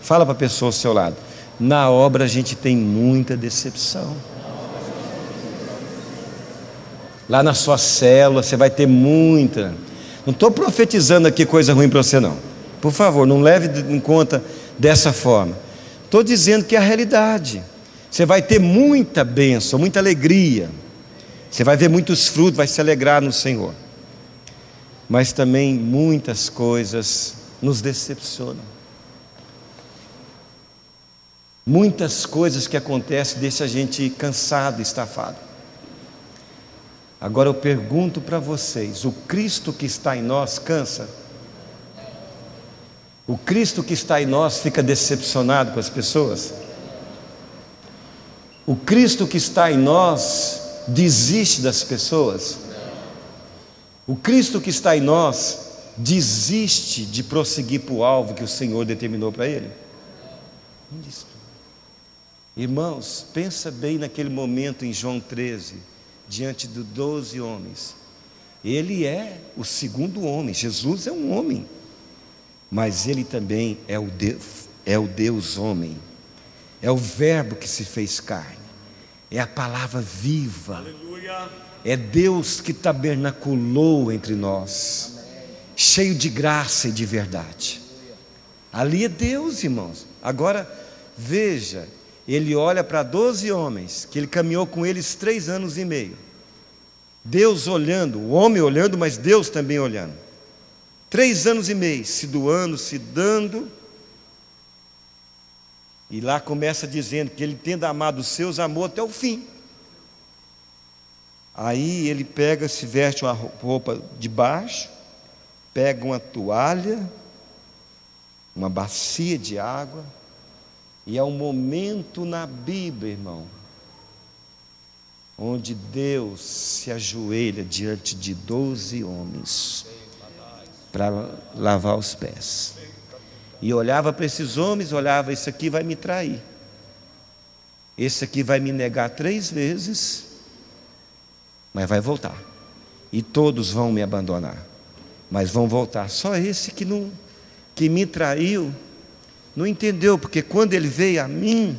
Fala para a pessoa ao seu lado, na obra a gente tem muita decepção. Lá na sua célula você vai ter muita. Não estou profetizando aqui coisa ruim para você não, por favor, não leve em conta dessa forma. Estou dizendo que é a realidade. Você vai ter muita bênção, muita alegria. Você vai ver muitos frutos, vai se alegrar no Senhor. Mas também muitas coisas nos decepcionam. Muitas coisas que acontecem deixam a gente cansado, estafado. Agora eu pergunto para vocês: o Cristo que está em nós cansa? O Cristo que está em nós fica decepcionado com as pessoas? O Cristo que está em nós desiste das pessoas? O Cristo que está em nós desiste de prosseguir para o alvo que o Senhor determinou para ele? Não diz. Irmãos, pensa bem naquele momento em João 13, diante de 12 homens. Ele é o segundo homem. Jesus é um homem, mas ele também é o Deus homem. É o verbo que se fez carne, é a palavra viva. Aleluia. É Deus que tabernaculou entre nós, cheio de graça e de verdade. Ali é Deus, irmãos. Agora veja, ele olha para 12 homens, que ele caminhou com eles 3 anos e meio. Deus olhando, o homem olhando, mas Deus também olhando. 3 anos e meio, se doando, se dando. E lá começa dizendo que ele, tendo amado os seus, amou até o fim. Aí ele pega, se veste uma roupa de baixo, pega uma toalha, uma bacia de água, e é um momento na Bíblia, irmão, onde Deus se ajoelha diante de 12 homens para lavar os pés. E olhava para esses homens, olhava: esse aqui vai me trair, esse aqui vai me negar 3 vezes, mas vai voltar, e todos vão me abandonar, mas vão voltar. Só esse que me traiu não entendeu, porque quando ele veio a mim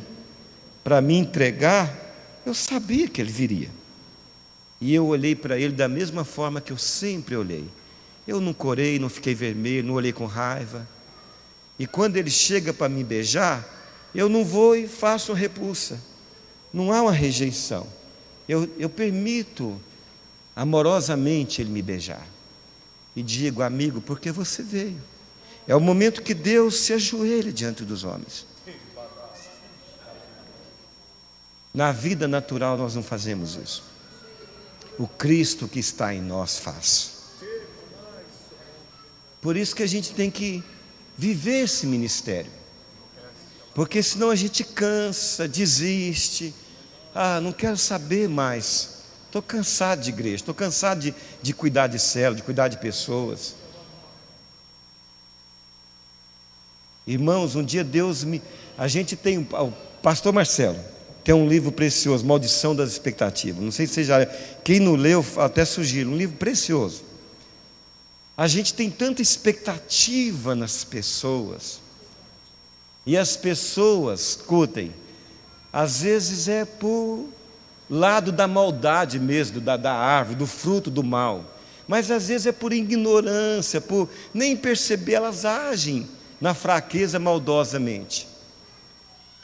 para me entregar, eu sabia que ele viria, e eu olhei para ele da mesma forma que eu sempre olhei. Eu não corei, não fiquei vermelho, não olhei com raiva. E quando ele chega para me beijar, eu não vou e faço repulsa. Não há uma rejeição. Eu permito amorosamente ele me beijar. E digo: amigo, porque você veio. É o momento que Deus se ajoelha diante dos homens. Na vida natural nós não fazemos isso. O Cristo que está em nós faz. Por isso que a gente tem que viver esse ministério, porque senão a gente cansa, desiste. Não quero saber mais, estou cansado de igreja, estou cansado de cuidar de célula, de cuidar de pessoas. Irmãos, um dia a gente tem, o pastor Marcelo tem um livro precioso, Maldição das Expectativas. Não sei se você já, quem não leu, até sugiro, um livro precioso. A gente tem tanta expectativa nas pessoas, e as pessoas, escutem, às vezes é por lado da maldade mesmo, da árvore, do fruto do mal, mas às vezes é por ignorância, por nem perceber, elas agem na fraqueza maldosamente.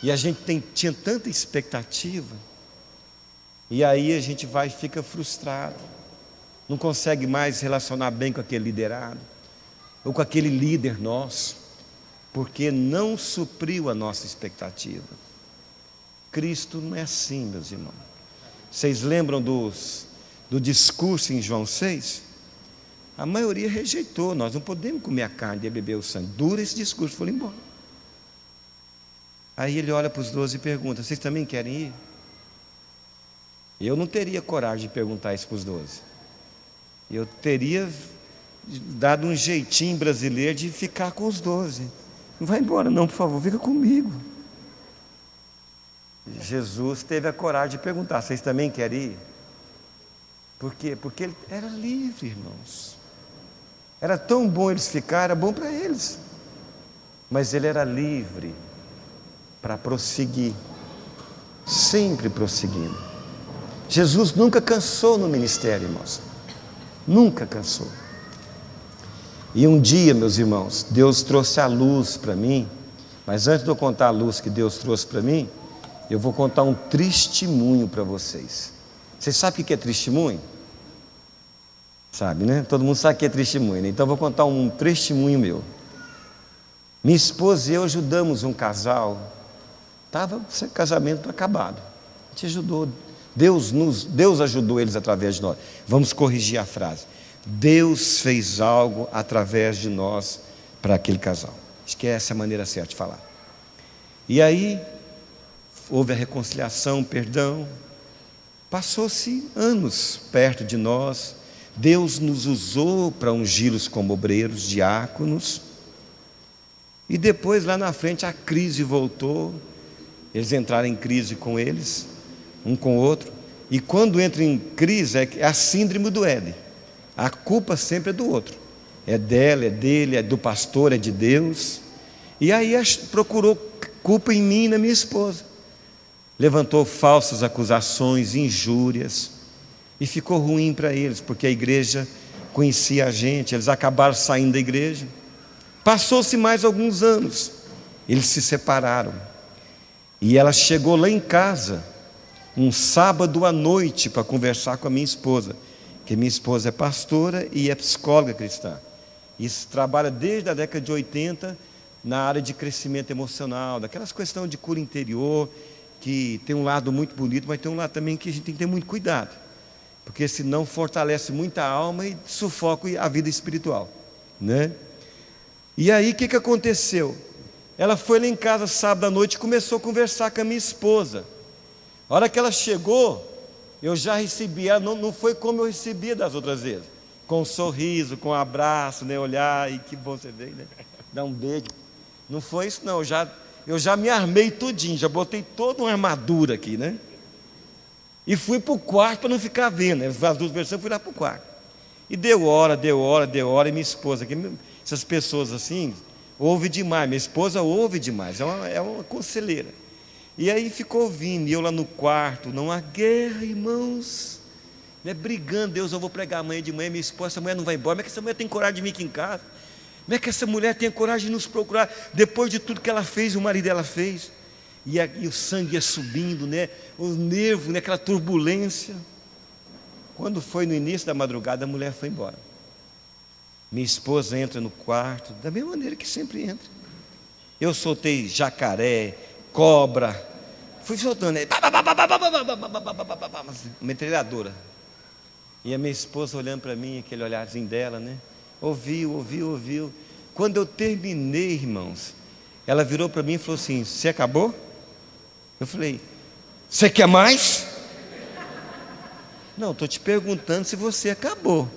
E a gente tinha tanta expectativa, e aí a gente vai e fica frustrado, não consegue mais relacionar bem com aquele liderado, ou com aquele líder nosso, porque não supriu a nossa expectativa. Cristo não é assim, meus irmãos. Vocês lembram do discurso em João 6? A maioria rejeitou: nós não podemos comer a carne e beber o sangue. Dura esse discurso, foi embora. Aí ele olha para os 12 e pergunta: vocês também querem ir? Eu não teria coragem de perguntar isso para os 12. Eu teria dado um jeitinho brasileiro de ficar com os 12. Não vai embora não, por favor, fica comigo. Jesus teve a coragem de perguntar: vocês também querem ir? Por quê? Porque ele era livre, irmãos. Era tão bom eles ficarem, era bom para eles, mas ele era livre para prosseguir, sempre prosseguindo. Jesus nunca cansou no ministério, irmãos. Nunca cansou. E um dia, meus irmãos, Deus trouxe a luz para mim. Mas antes de eu contar a luz que Deus trouxe para mim, eu vou contar um testemunho para vocês. Vocês sabem o que é testemunho? Sabe, né? Todo mundo sabe o que é testemunho, né? Então eu vou contar um testemunho meu. Minha esposa e eu ajudamos um casal. Estava sem casamento acabado. A gente ajudou. Deus ajudou eles através de nós. Vamos corrigir a frase. Deus fez algo através de nós para aquele casal. Acho que essa é a maneira certa de falar. E aí, houve a reconciliação, perdão. Passou-se anos perto de nós. Deus nos usou para ungí-los como obreiros, diáconos. E depois, lá na frente, a crise voltou. Eles entraram em crise com eles, um com o outro. E quando entra em crise, é a síndrome do Éden. A culpa sempre é do outro. É dela, é dele, é do pastor, é de Deus. E aí procurou culpa em mim e na minha esposa. Levantou falsas acusações, injúrias. E ficou ruim para eles, porque a igreja conhecia a gente. Eles acabaram saindo da igreja. Passou-se mais alguns anos. Eles se separaram. E ela chegou lá em casa, um sábado à noite, para conversar com a minha esposa. Que minha esposa é pastora e é psicóloga cristã. E trabalha desde a década de 80 na área de crescimento emocional, daquelas questões de cura interior, que tem um lado muito bonito, mas tem um lado também que a gente tem que ter muito cuidado, porque senão fortalece muito a alma e sufoca a vida espiritual, né? E aí o que aconteceu? Ela foi lá em casa sábado à noite e começou a conversar com a minha esposa. A hora que ela chegou, eu já recebi ela, não foi como eu recebia das outras vezes, com um sorriso, com um abraço, né? Olhar, e que bom você veio, né? Dar um beijo. Não foi isso não, eu já me armei tudinho, já botei toda uma armadura aqui, né? E fui para o quarto para não ficar vendo, né? As duas versões, fui lá para o quarto. E deu hora, e minha esposa, essas pessoas assim, ouve demais, minha esposa ouve demais, é uma conselheira. E aí ficou ouvindo, e eu lá no quarto, não há guerra, irmãos, né, brigando. Deus, eu vou pregar amanhã de manhã, minha esposa, essa mulher não vai embora, como é que essa mulher tem coragem de vir aqui em casa? Como é que essa mulher tem coragem de nos procurar, depois de tudo que ela fez, o marido dela fez? E o sangue ia subindo, né, os nervos, né, aquela turbulência. Quando foi no início da madrugada, a mulher foi embora. Minha esposa entra no quarto, da mesma maneira que sempre entra. Eu soltei jacaré, cobra, fui soltando, né? Uma metralhadora. E a minha esposa olhando para mim, aquele olharzinho dela, né? Ouviu. Quando eu terminei, irmãos, ela virou para mim e falou assim: você acabou? Eu falei: você quer mais? Não, estou te perguntando se você acabou.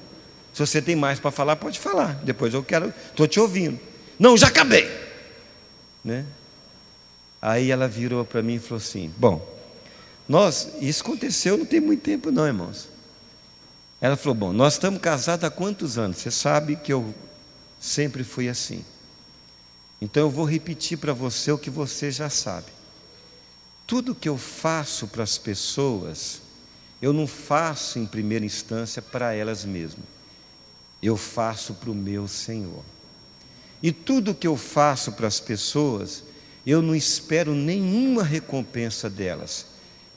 Se você tem mais para falar, pode falar. Depois estou te ouvindo. Não, já acabei, né? Aí ela virou para mim e falou assim: bom, isso aconteceu não tem muito tempo não, irmãos. Ela falou: bom, nós estamos casados há quantos anos? Você sabe que eu sempre fui assim. Então eu vou repetir para você o que você já sabe. Tudo que eu faço para as pessoas, eu não faço em primeira instância para elas mesmas. Eu faço para o meu Senhor. E tudo que eu faço para as pessoas, eu não espero nenhuma recompensa delas,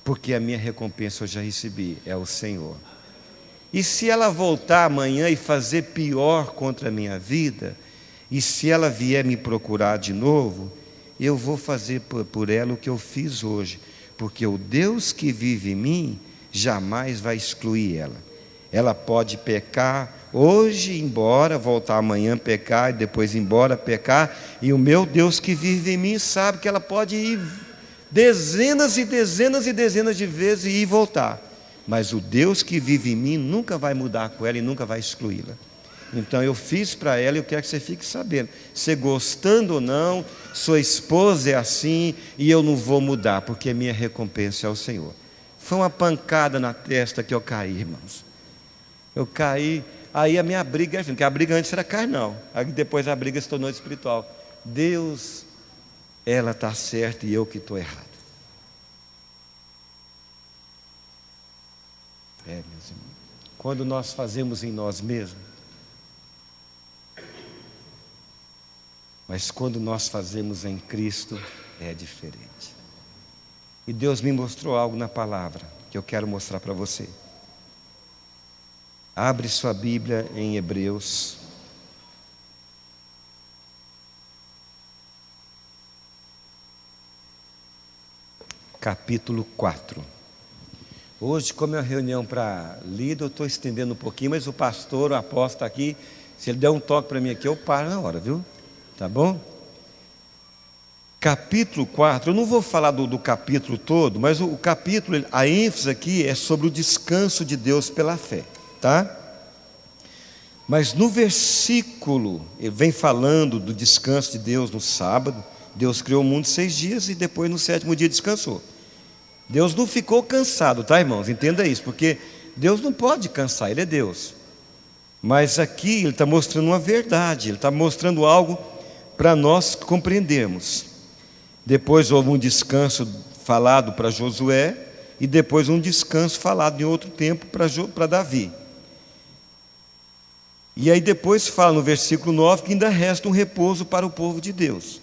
porque a minha recompensa eu já recebi, é o Senhor. E se ela voltar amanhã e fazer pior contra a minha vida, e se ela vier me procurar de novo, eu vou fazer por ela o que eu fiz hoje, porque o Deus que vive em mim jamais vai excluir ela. Ela pode pecar hoje, ir embora, voltar amanhã pecar, e depois ir embora pecar, e o meu Deus que vive em mim sabe que ela pode ir dezenas e dezenas e dezenas de vezes e ir e voltar, mas o Deus que vive em mim nunca vai mudar com ela e nunca vai excluí-la. Então eu fiz para ela e eu quero que você fique sabendo, você gostando ou não, sua esposa é assim e eu não vou mudar, porque a minha recompensa é o Senhor. Foi uma pancada na testa que eu caí, irmãos. Eu caí, aí a minha briga, porque a briga antes era carnal, aí depois a briga se tornou espiritual. Deus, ela está certa e eu que estou errado. Meus irmãos, quando nós fazemos em nós mesmos, mas quando nós fazemos em Cristo, é diferente. E Deus me mostrou algo na palavra que eu quero mostrar para você. Abre sua Bíblia em Hebreus. Capítulo 4. Hoje, como é uma reunião para líder, eu estou estendendo um pouquinho, mas o pastor, o apóstolo está aqui. Se ele der um toque para mim aqui, eu paro na hora, viu? Tá bom? Capítulo 4, eu não vou falar do capítulo todo, mas o capítulo, a ênfase aqui é sobre o descanso de Deus pela fé, tá? Mas no versículo, ele vem falando do descanso de Deus no sábado. Deus criou o mundo 6 dias e depois no 7º dia descansou. Deus não ficou cansado, tá, irmãos? Entenda isso, porque Deus não pode cansar, Ele é Deus. Mas aqui Ele está mostrando uma verdade, Ele está mostrando algo para nós compreendermos. Depois houve um descanso falado para Josué, e depois um descanso falado em outro tempo para Davi. E aí depois fala no versículo 9 que ainda resta um repouso para o povo de Deus.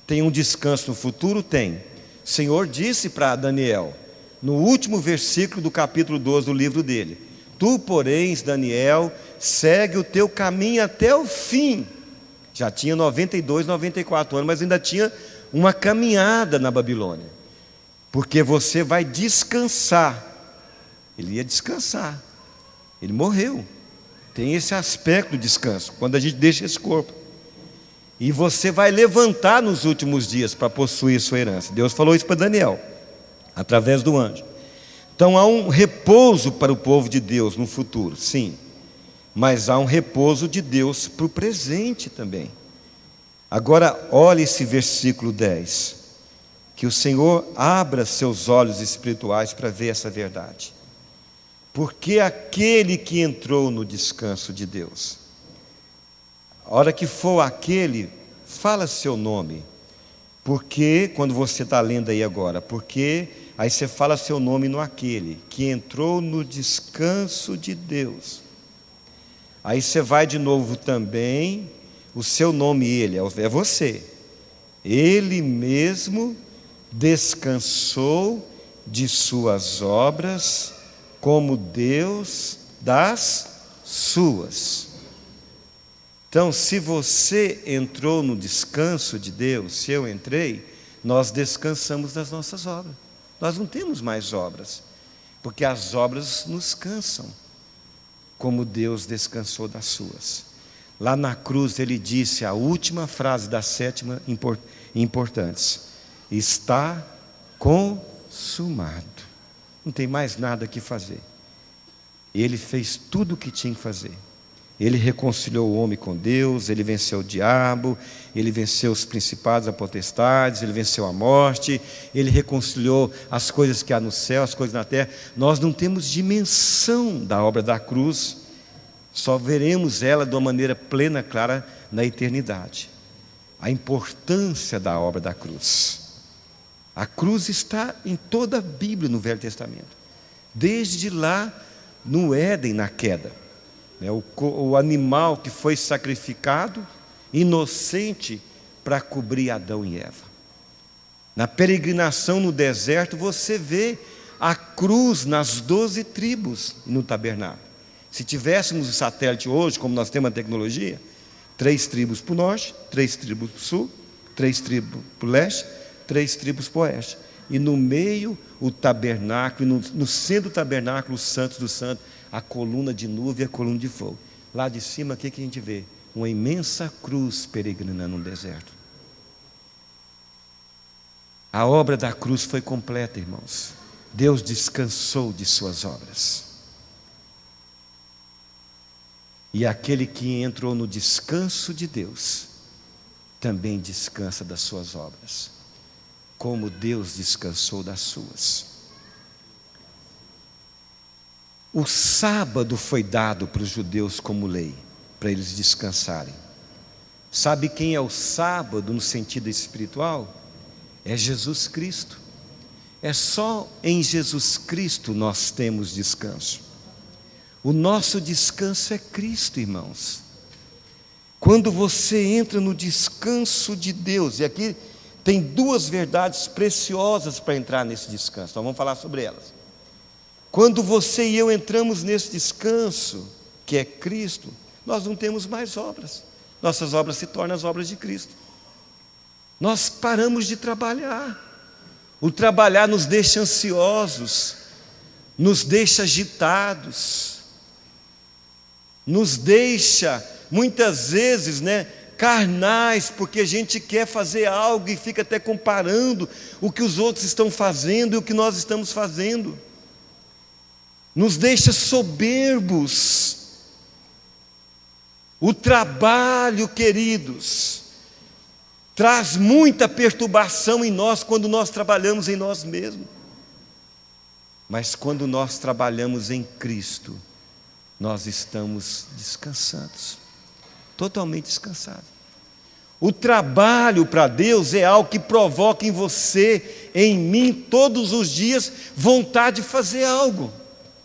Tem um descanso no futuro? Tem. O Senhor disse para Daniel, no último versículo do capítulo 12 do livro dele: tu, porém, Daniel, segue o teu caminho até o fim. Já tinha 92, 94 anos, mas ainda tinha uma caminhada na Babilônia, porque você vai descansar. Ele ia descansar, ele morreu. Tem esse aspecto do descanso, quando a gente deixa esse corpo. E você vai levantar nos últimos dias para possuir sua herança. Deus falou isso para Daniel, através do anjo. Então há um repouso para o povo de Deus no futuro, sim. Mas há um repouso de Deus para o presente também. Agora, olhe esse versículo 10. Que o Senhor abra seus olhos espirituais para ver essa verdade. Porque aquele que entrou no descanso de Deus, a hora que for aquele, fala seu nome. Porque, quando você está lendo aí agora, porque aí você fala seu nome no aquele que entrou no descanso de Deus. Aí você vai de novo também, o seu nome, ele, é você. Ele mesmo descansou de suas obras, como Deus das suas. Então, se você entrou no descanso de Deus, se eu entrei, nós descansamos das nossas obras. Nós não temos mais obras, porque as obras nos cansam, como Deus descansou das suas. Lá na cruz ele disse a última frase das 7 importantes: está consumado. Não tem mais nada que fazer. Ele fez tudo o que tinha que fazer. Ele reconciliou o homem com Deus, ele venceu o diabo, ele venceu os principados, as potestades, ele venceu a morte, ele reconciliou as coisas que há no céu, as coisas na terra. Nós não temos dimensão da obra da cruz, só veremos ela de uma maneira plena, clara, na eternidade. A importância da obra da cruz. A cruz está em toda a Bíblia, no Velho Testamento. Desde lá, no Éden, na queda. O animal que foi sacrificado, inocente, para cobrir Adão e Eva. Na peregrinação no deserto, você vê a cruz nas 12 tribos no tabernáculo. Se tivéssemos um satélite hoje, como nós temos a tecnologia, 3 tribos para o norte, 3 tribos para o sul, 3 tribos para o leste, 3 tribos para o oeste. E no meio, o tabernáculo, no centro do tabernáculo, os santos dos santos, a coluna de nuvem e a coluna de fogo. Lá de cima, o que a gente vê? Uma imensa cruz peregrinando no deserto. A obra da cruz foi completa, irmãos. Deus descansou de suas obras. E aquele que entrou no descanso de Deus, também descansa das suas obras, como Deus descansou das suas. O sábado foi dado para os judeus como lei, para eles descansarem. Sabe quem é o sábado no sentido espiritual? É Jesus Cristo. É só em Jesus Cristo nós temos descanso. O nosso descanso é Cristo, irmãos. Quando você entra no descanso de Deus, e aqui tem duas verdades preciosas para entrar nesse descanso. Então vamos falar sobre elas. Quando você e eu entramos nesse descanso, que é Cristo, nós não temos mais obras. Nossas obras se tornam as obras de Cristo. Nós paramos de trabalhar. O trabalhar nos deixa ansiosos, nos deixa agitados, nos deixa, muitas vezes, carnais, porque a gente quer fazer algo e fica até comparando o que os outros estão fazendo e o que nós estamos fazendo. Nos deixa soberbos. O trabalho, queridos, traz muita perturbação em nós quando nós trabalhamos em nós mesmos. Mas quando nós trabalhamos em Cristo, nós estamos descansados, totalmente descansados. O trabalho para Deus é algo que provoca em você, em mim, todos os dias, vontade de fazer algo.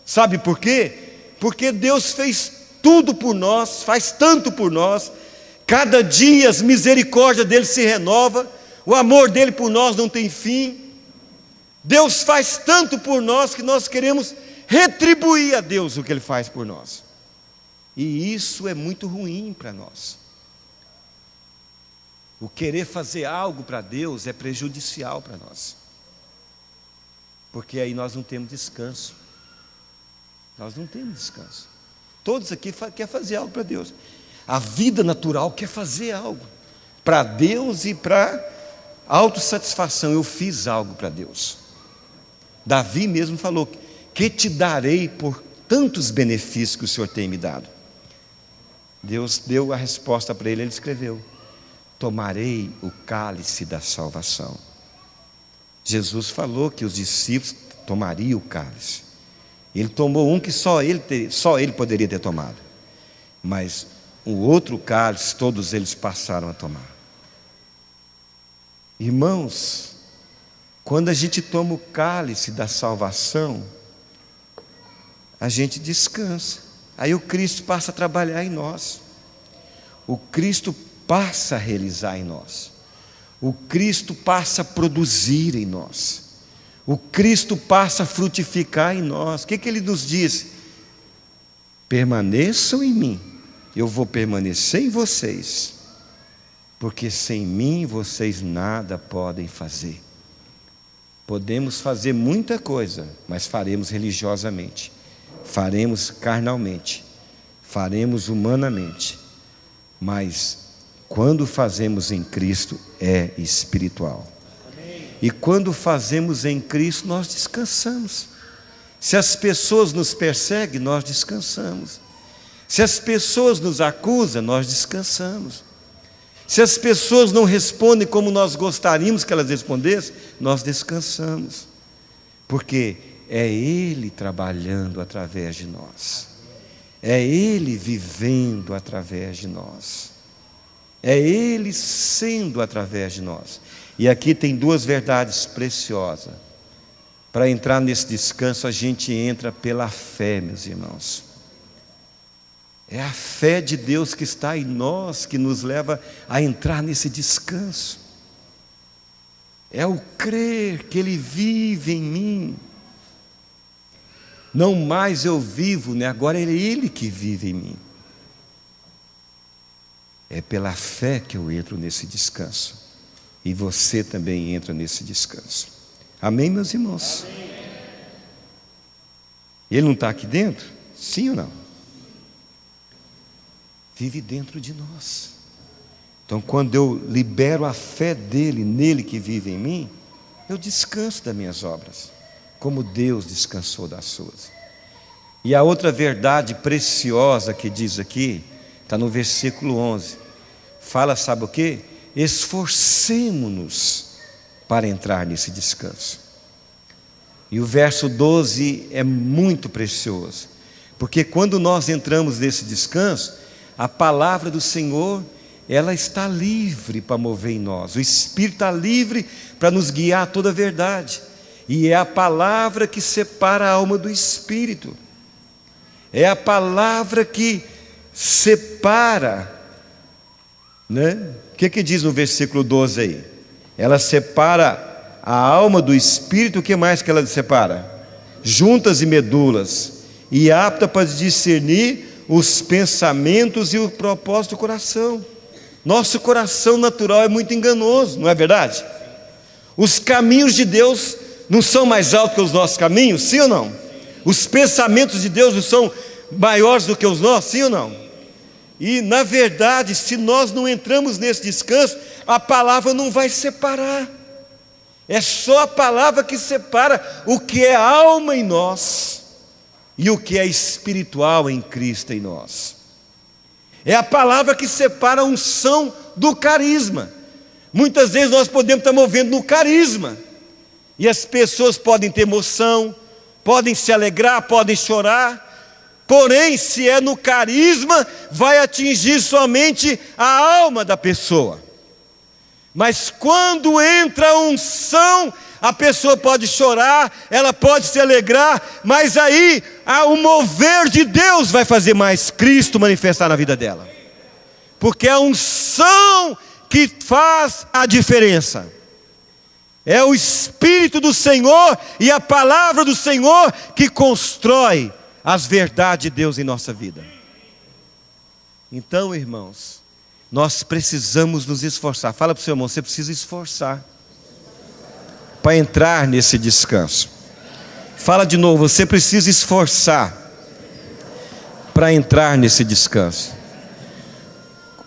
Sabe por quê? Porque Deus fez tudo por nós, faz tanto por nós. Cada dia as misericórdias dele se renova, o amor dele por nós não tem fim. Deus faz tanto por nós que nós queremos retribuir a Deus o que ele faz por nós. E isso é muito ruim para nós. O querer fazer algo para Deus é prejudicial para nós, porque aí nós não temos descanso. Nós não temos descanso. Todos aqui querem fazer algo para Deus. A vida natural quer fazer algo para Deus e para autossatisfação. Eu fiz algo para Deus. Davi mesmo falou: que te darei por tantos benefícios que o Senhor tem me dado? Deus deu a resposta para ele, ele escreveu: tomarei o cálice da salvação. Jesus falou que os discípulos tomariam o cálice. Ele tomou um que só ele poderia ter tomado, mas o outro cálice todos eles passaram a tomar. Irmãos, quando a gente toma o cálice da salvação, a gente descansa. Aí o Cristo passa a trabalhar em nós, o Cristo passa a realizar em nós, o Cristo passa a produzir em nós, o Cristo passa a frutificar em nós. O que ele nos diz? Permaneçam em mim, eu vou permanecer em vocês, porque sem mim vocês nada podem fazer. Podemos fazer muita coisa, mas faremos religiosamente, faremos carnalmente, faremos humanamente, mas quando fazemos em Cristo é espiritual. E quando fazemos em Cristo, nós descansamos. Se as pessoas nos perseguem, nós descansamos. Se as pessoas nos acusam, nós descansamos. Se as pessoas não respondem como nós gostaríamos que elas respondessem, nós descansamos. Porque é Ele trabalhando através de nós. É Ele vivendo através de nós. É Ele sendo através de nós. E aqui tem duas verdades preciosas. Para entrar nesse descanso, a gente entra pela fé, meus irmãos. É a fé de Deus que está em nós que nos leva a entrar nesse descanso. É o crer que Ele vive em mim. Não mais eu vivo, agora é Ele que vive em mim. É pela fé que eu entro nesse descanso. E você também entra nesse descanso. Amém, meus irmãos? Amém. Ele não está aqui dentro? Sim ou não? Vive dentro de nós. Então, quando eu libero a fé dele, nele que vive em mim, eu descanso das minhas obras, como Deus descansou das suas. E a outra verdade preciosa que diz aqui, está no versículo 11. Fala, sabe o quê? Esforcemo-nos para entrar nesse descanso. E o verso 12 é muito precioso, porque quando nós entramos nesse descanso, a palavra do Senhor, ela está livre para mover em nós. O Espírito está livre para nos guiar a toda a verdade. E é a palavra que separa a alma do Espírito. É a palavra que separa, O que diz no versículo 12 aí? Ela separa a alma do espírito. O que mais que ela separa? Juntas e medulas, e apta para discernir os pensamentos e o propósito do coração. Nosso coração natural é muito enganoso, não é verdade? Os caminhos de Deus não são mais altos que os nossos caminhos, sim ou não? Os pensamentos de Deus não são maiores do que os nossos, sim ou não? E na verdade, se nós não entramos nesse descanso, a palavra não vai separar. É só a palavra que separa o que é alma em nós e o que é espiritual em Cristo em nós. É a palavra que separa a unção do carisma. Muitas vezes nós podemos estar movendo no carisma, e as pessoas podem ter emoção, podem se alegrar, podem chorar, porém, se é no carisma, vai atingir somente a alma da pessoa. Mas quando entra a unção, a pessoa pode chorar, ela pode se alegrar, mas aí o mover de Deus vai fazer mais Cristo manifestar na vida dela, porque é a unção que faz a diferença. É o Espírito do Senhor e a palavra do Senhor que constrói as verdades de Deus em nossa vida. Então, irmãos, nós precisamos nos esforçar. Fala para o seu irmão, você precisa esforçar para entrar nesse descanso. Fala de novo, você precisa esforçar para entrar nesse descanso.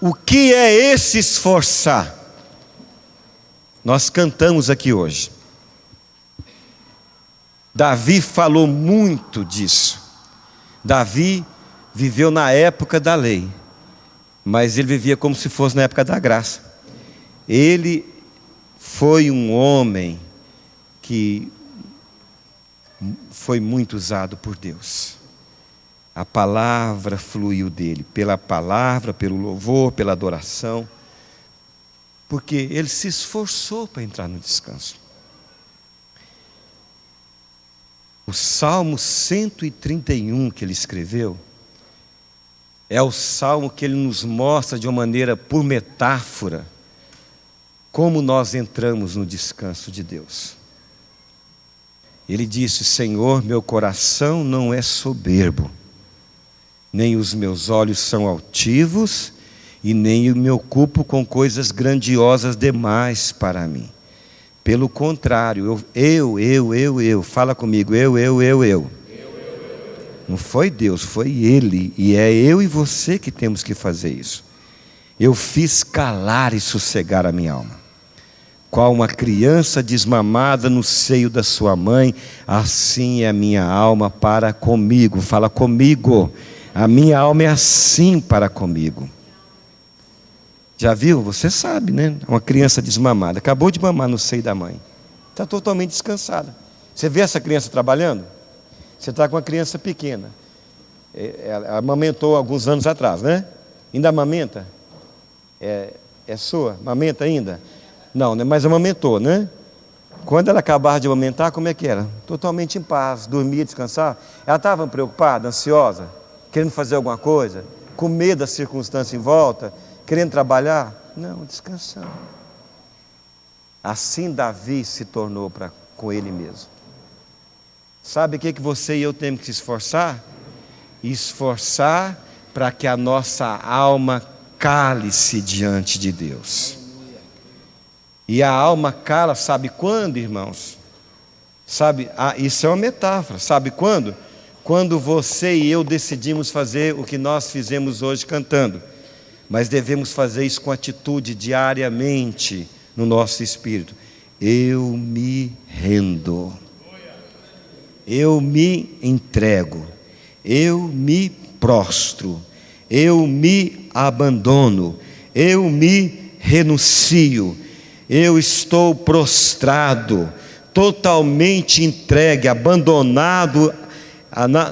O que é esse esforçar? Nós cantamos aqui hoje. Davi falou muito disso. Davi viveu na época da lei, mas ele vivia como se fosse na época da graça. Ele foi um homem que foi muito usado por Deus. A palavra fluiu dele, pela palavra, pelo louvor, pela adoração, porque ele se esforçou para entrar no descanso. O Salmo 131 que ele escreveu, é o salmo que ele nos mostra de uma maneira, por metáfora, como nós entramos no descanso de Deus. Ele disse: Senhor, meu coração não é soberbo, nem os meus olhos são altivos, e nem me ocupo com coisas grandiosas demais para mim. Pelo contrário, eu, fala comigo, eu. Não foi Deus, foi Ele, e é eu e você que temos que fazer isso. Eu fiz calar e sossegar a minha alma. Qual uma criança desmamada no seio da sua mãe, assim é a minha alma para comigo. Fala comigo, a minha alma é assim para comigo. Já viu? Você sabe, né? Uma criança desmamada, acabou de mamar no seio da mãe, está totalmente descansada. Você vê essa criança trabalhando? Você está com uma criança pequena, ela amamentou alguns anos atrás, né? Ainda amamenta? É sua? Amamenta ainda? Não, né? Mas amamentou, né? Quando ela acabar de amamentar, como é que era? Totalmente em paz, dormia, descansar. Ela estava preocupada, ansiosa, querendo fazer alguma coisa, com medo da circunstância em volta, querendo trabalhar? Não, descansando. Assim Davi se tornou com ele mesmo. Sabe o que você e eu temos que se esforçar? Esforçar para que a nossa alma cale-se diante de Deus. E a alma cala, sabe quando, irmãos? Sabe, isso é uma metáfora, sabe quando? Quando você e eu decidimos fazer o que nós fizemos hoje cantando. Mas devemos fazer isso com atitude diariamente no nosso espírito. Eu me rendo. Eu me entrego, eu me prostro, eu me abandono, eu me renuncio, eu estou prostrado, totalmente entregue, abandonado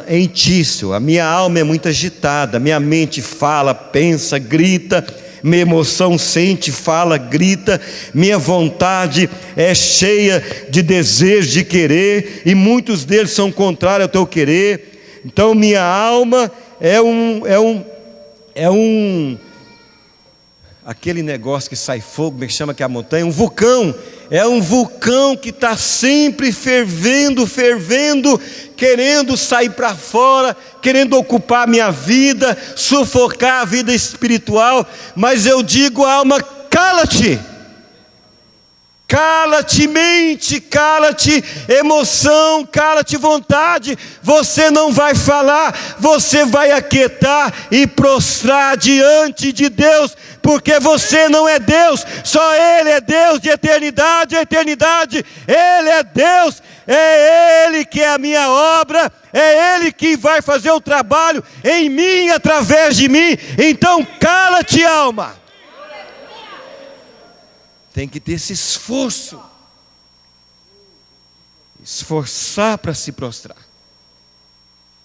em ti. A minha alma é muito agitada, minha mente fala, pensa, grita, minha emoção sente, fala, grita, minha vontade é cheia de desejo de querer, e muitos deles são contrários ao teu querer. Então minha alma aquele negócio que sai fogo, me chama que é a montanha, um vulcão. É um vulcão que está sempre fervendo, querendo sair para fora, querendo ocupar a minha vida, sufocar a vida espiritual. Mas eu digo, alma, cala-te. Cala-te mente, cala-te emoção, cala-te vontade. Você não vai falar, você vai aquietar e prostrar diante de Deus, porque você não é Deus, só Ele é Deus de eternidade a eternidade. Ele é Deus, é Ele que é a minha obra, é Ele que vai fazer o trabalho em mim, através de mim. Então cala-te, alma. Tem que ter esse esforço, esforçar para se prostrar,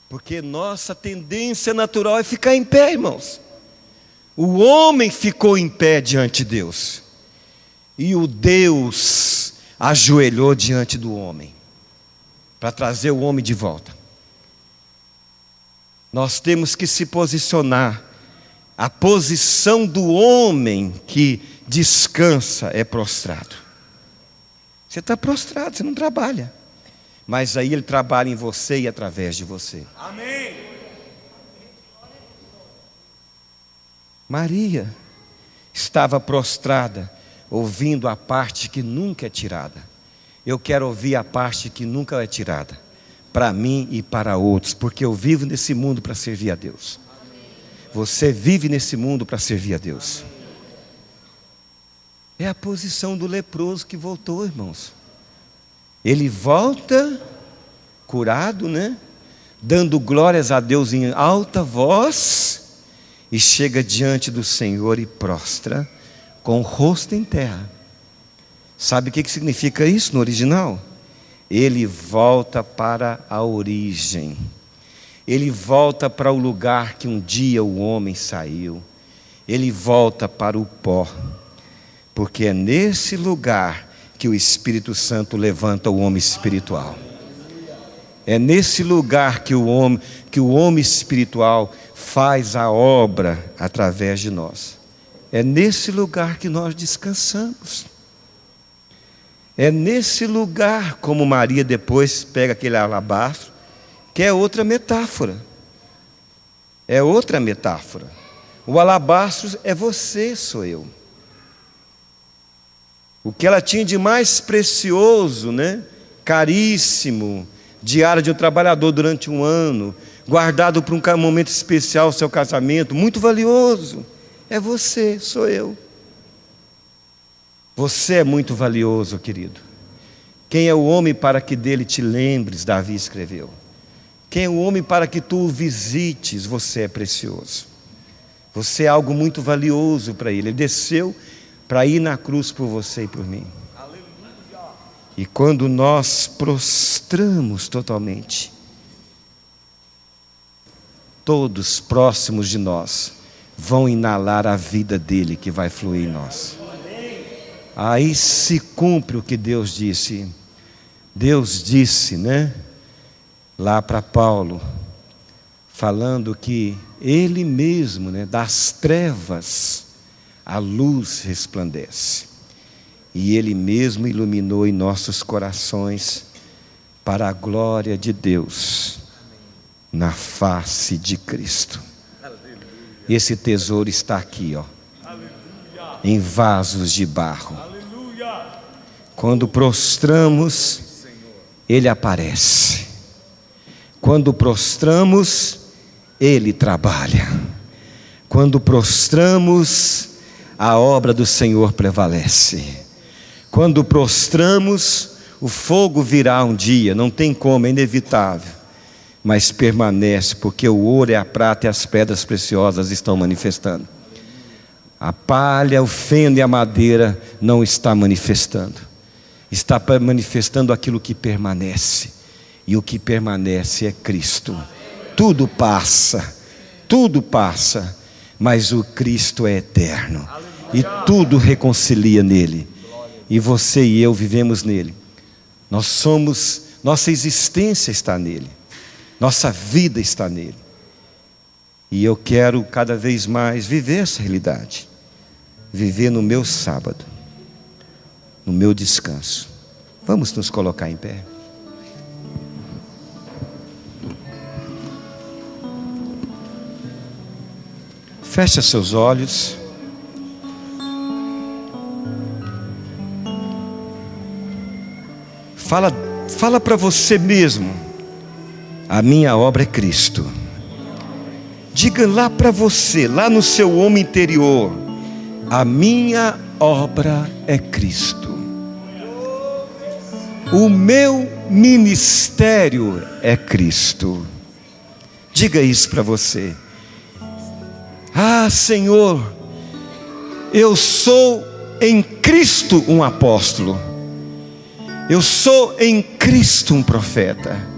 porque nossa tendência natural é ficar em pé, irmãos. O homem ficou em pé diante de Deus, e o Deus ajoelhou diante do homem, para trazer o homem de volta. Nós temos que se posicionar. A posição do homem que descansa é prostrado. Você está prostrado, você não trabalha, mas aí Ele trabalha em você e através de você. Amém. Maria estava prostrada, ouvindo a parte que nunca é tirada. Eu quero ouvir a parte que nunca é tirada, para mim e para outros, porque eu vivo nesse mundo para servir a Deus. Você vive nesse mundo para servir a Deus. É a posição do leproso que voltou, irmãos. Ele volta curado, né? Dando glórias a Deus em alta voz, e chega diante do Senhor e prostra com o rosto em terra. Sabe o que significa isso no original? Ele volta para a origem. Ele volta para o lugar que um dia o homem saiu. Ele volta para o pó. Porque é nesse lugar que o Espírito Santo levanta o homem espiritual. É nesse lugar que o homem espiritual faz a obra através de nós. É nesse lugar que nós descansamos. É nesse lugar, como Maria depois pega aquele alabastro, que é outra metáfora. É outra metáfora. O alabastro é você, sou eu. O que ela tinha de mais precioso, né? Caríssimo, diária de um trabalhador durante um ano, guardado para um momento especial, seu casamento, muito valioso. É você, sou eu. Você é muito valioso, querido. Quem é o homem para que dele te lembres? Davi escreveu. Quem é o homem para que tu o visites? Você é precioso. Você é algo muito valioso para Ele. Ele desceu para ir na cruz por você e por mim. E quando nós prostramos totalmente, todos próximos de nós vão inalar a vida dele que vai fluir em nós. Aí se cumpre o que Deus disse. Deus disse, né? Lá para Paulo, falando que Ele mesmo, né, das trevas, a luz resplandece. E Ele mesmo iluminou em nossos corações para a glória de Deus, na face de Cristo. Esse tesouro está aqui, ó, em vasos de barro. Quando prostramos, Ele aparece. Quando prostramos, Ele trabalha. Quando prostramos, a obra do Senhor prevalece. Quando prostramos, o fogo virá um dia, não tem como, é inevitável, mas permanece, porque o ouro e a prata e as pedras preciosas estão manifestando. A palha, o feno e a madeira não está manifestando. Está manifestando aquilo que permanece. E o que permanece é Cristo. Tudo passa, mas o Cristo é eterno. E tudo reconcilia nele. E você e eu vivemos nele. Nossa existência está nele. Nossa vida está nele. E eu quero cada vez mais viver essa realidade. viver no meu sábado, no meu descanso. Vamos nos colocar em pé. Feche seus olhos. Fala para você mesmo: a minha obra é Cristo. Diga lá para você, lá no seu homem interior: a minha obra é Cristo. O meu ministério é Cristo. Diga isso para você. Ah, Senhor, eu sou em Cristo um apóstolo. Eu sou em Cristo um profeta.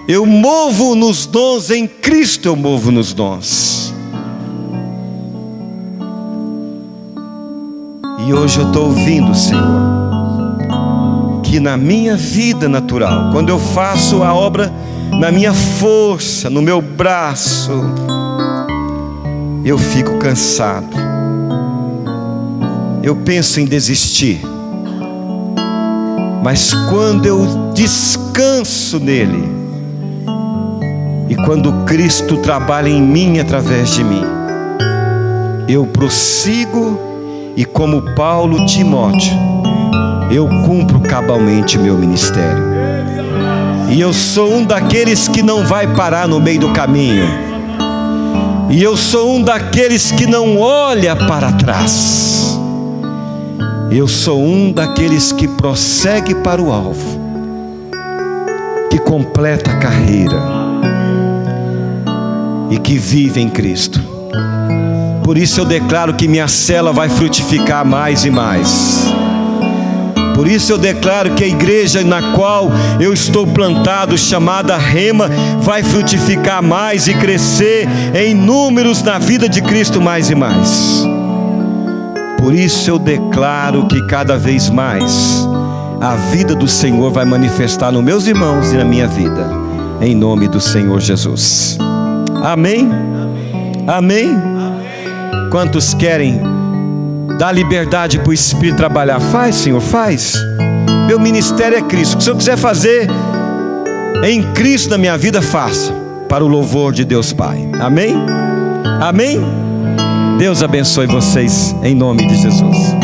Eu movo nos dons, em Cristo eu movo nos dons. E hoje eu estou ouvindo, Senhor, que na minha vida natural, quando eu faço a obra na minha força, no meu braço, eu fico cansado. Eu penso em desistir. Mas quando eu descanso nele, e quando Cristo trabalha em mim através de mim, eu prossigo, e como Paulo Timóteo, eu cumpro cabalmente o meu ministério. E eu sou um daqueles que não vai parar no meio do caminho. E eu sou um daqueles que não olha para trás. Eu sou um daqueles que prossegue para o alvo, que completa a carreira e que vive em Cristo. Por isso eu declaro que minha célula vai frutificar mais e mais. Por isso eu declaro que a igreja na qual eu estou plantado, chamada Rema, vai frutificar mais e crescer em números na vida de Cristo mais e mais. Por isso eu declaro que cada vez mais a vida do Senhor vai manifestar nos meus irmãos e na minha vida, em nome do Senhor Jesus. Amém? Amém? Quantos querem dar liberdade para o Espírito trabalhar? Faz, Senhor, faz. Meu ministério é Cristo. Se eu quiser fazer em Cristo na minha vida, faça, para o louvor de Deus Pai. Amém? Amém? Deus abençoe vocês em nome de Jesus.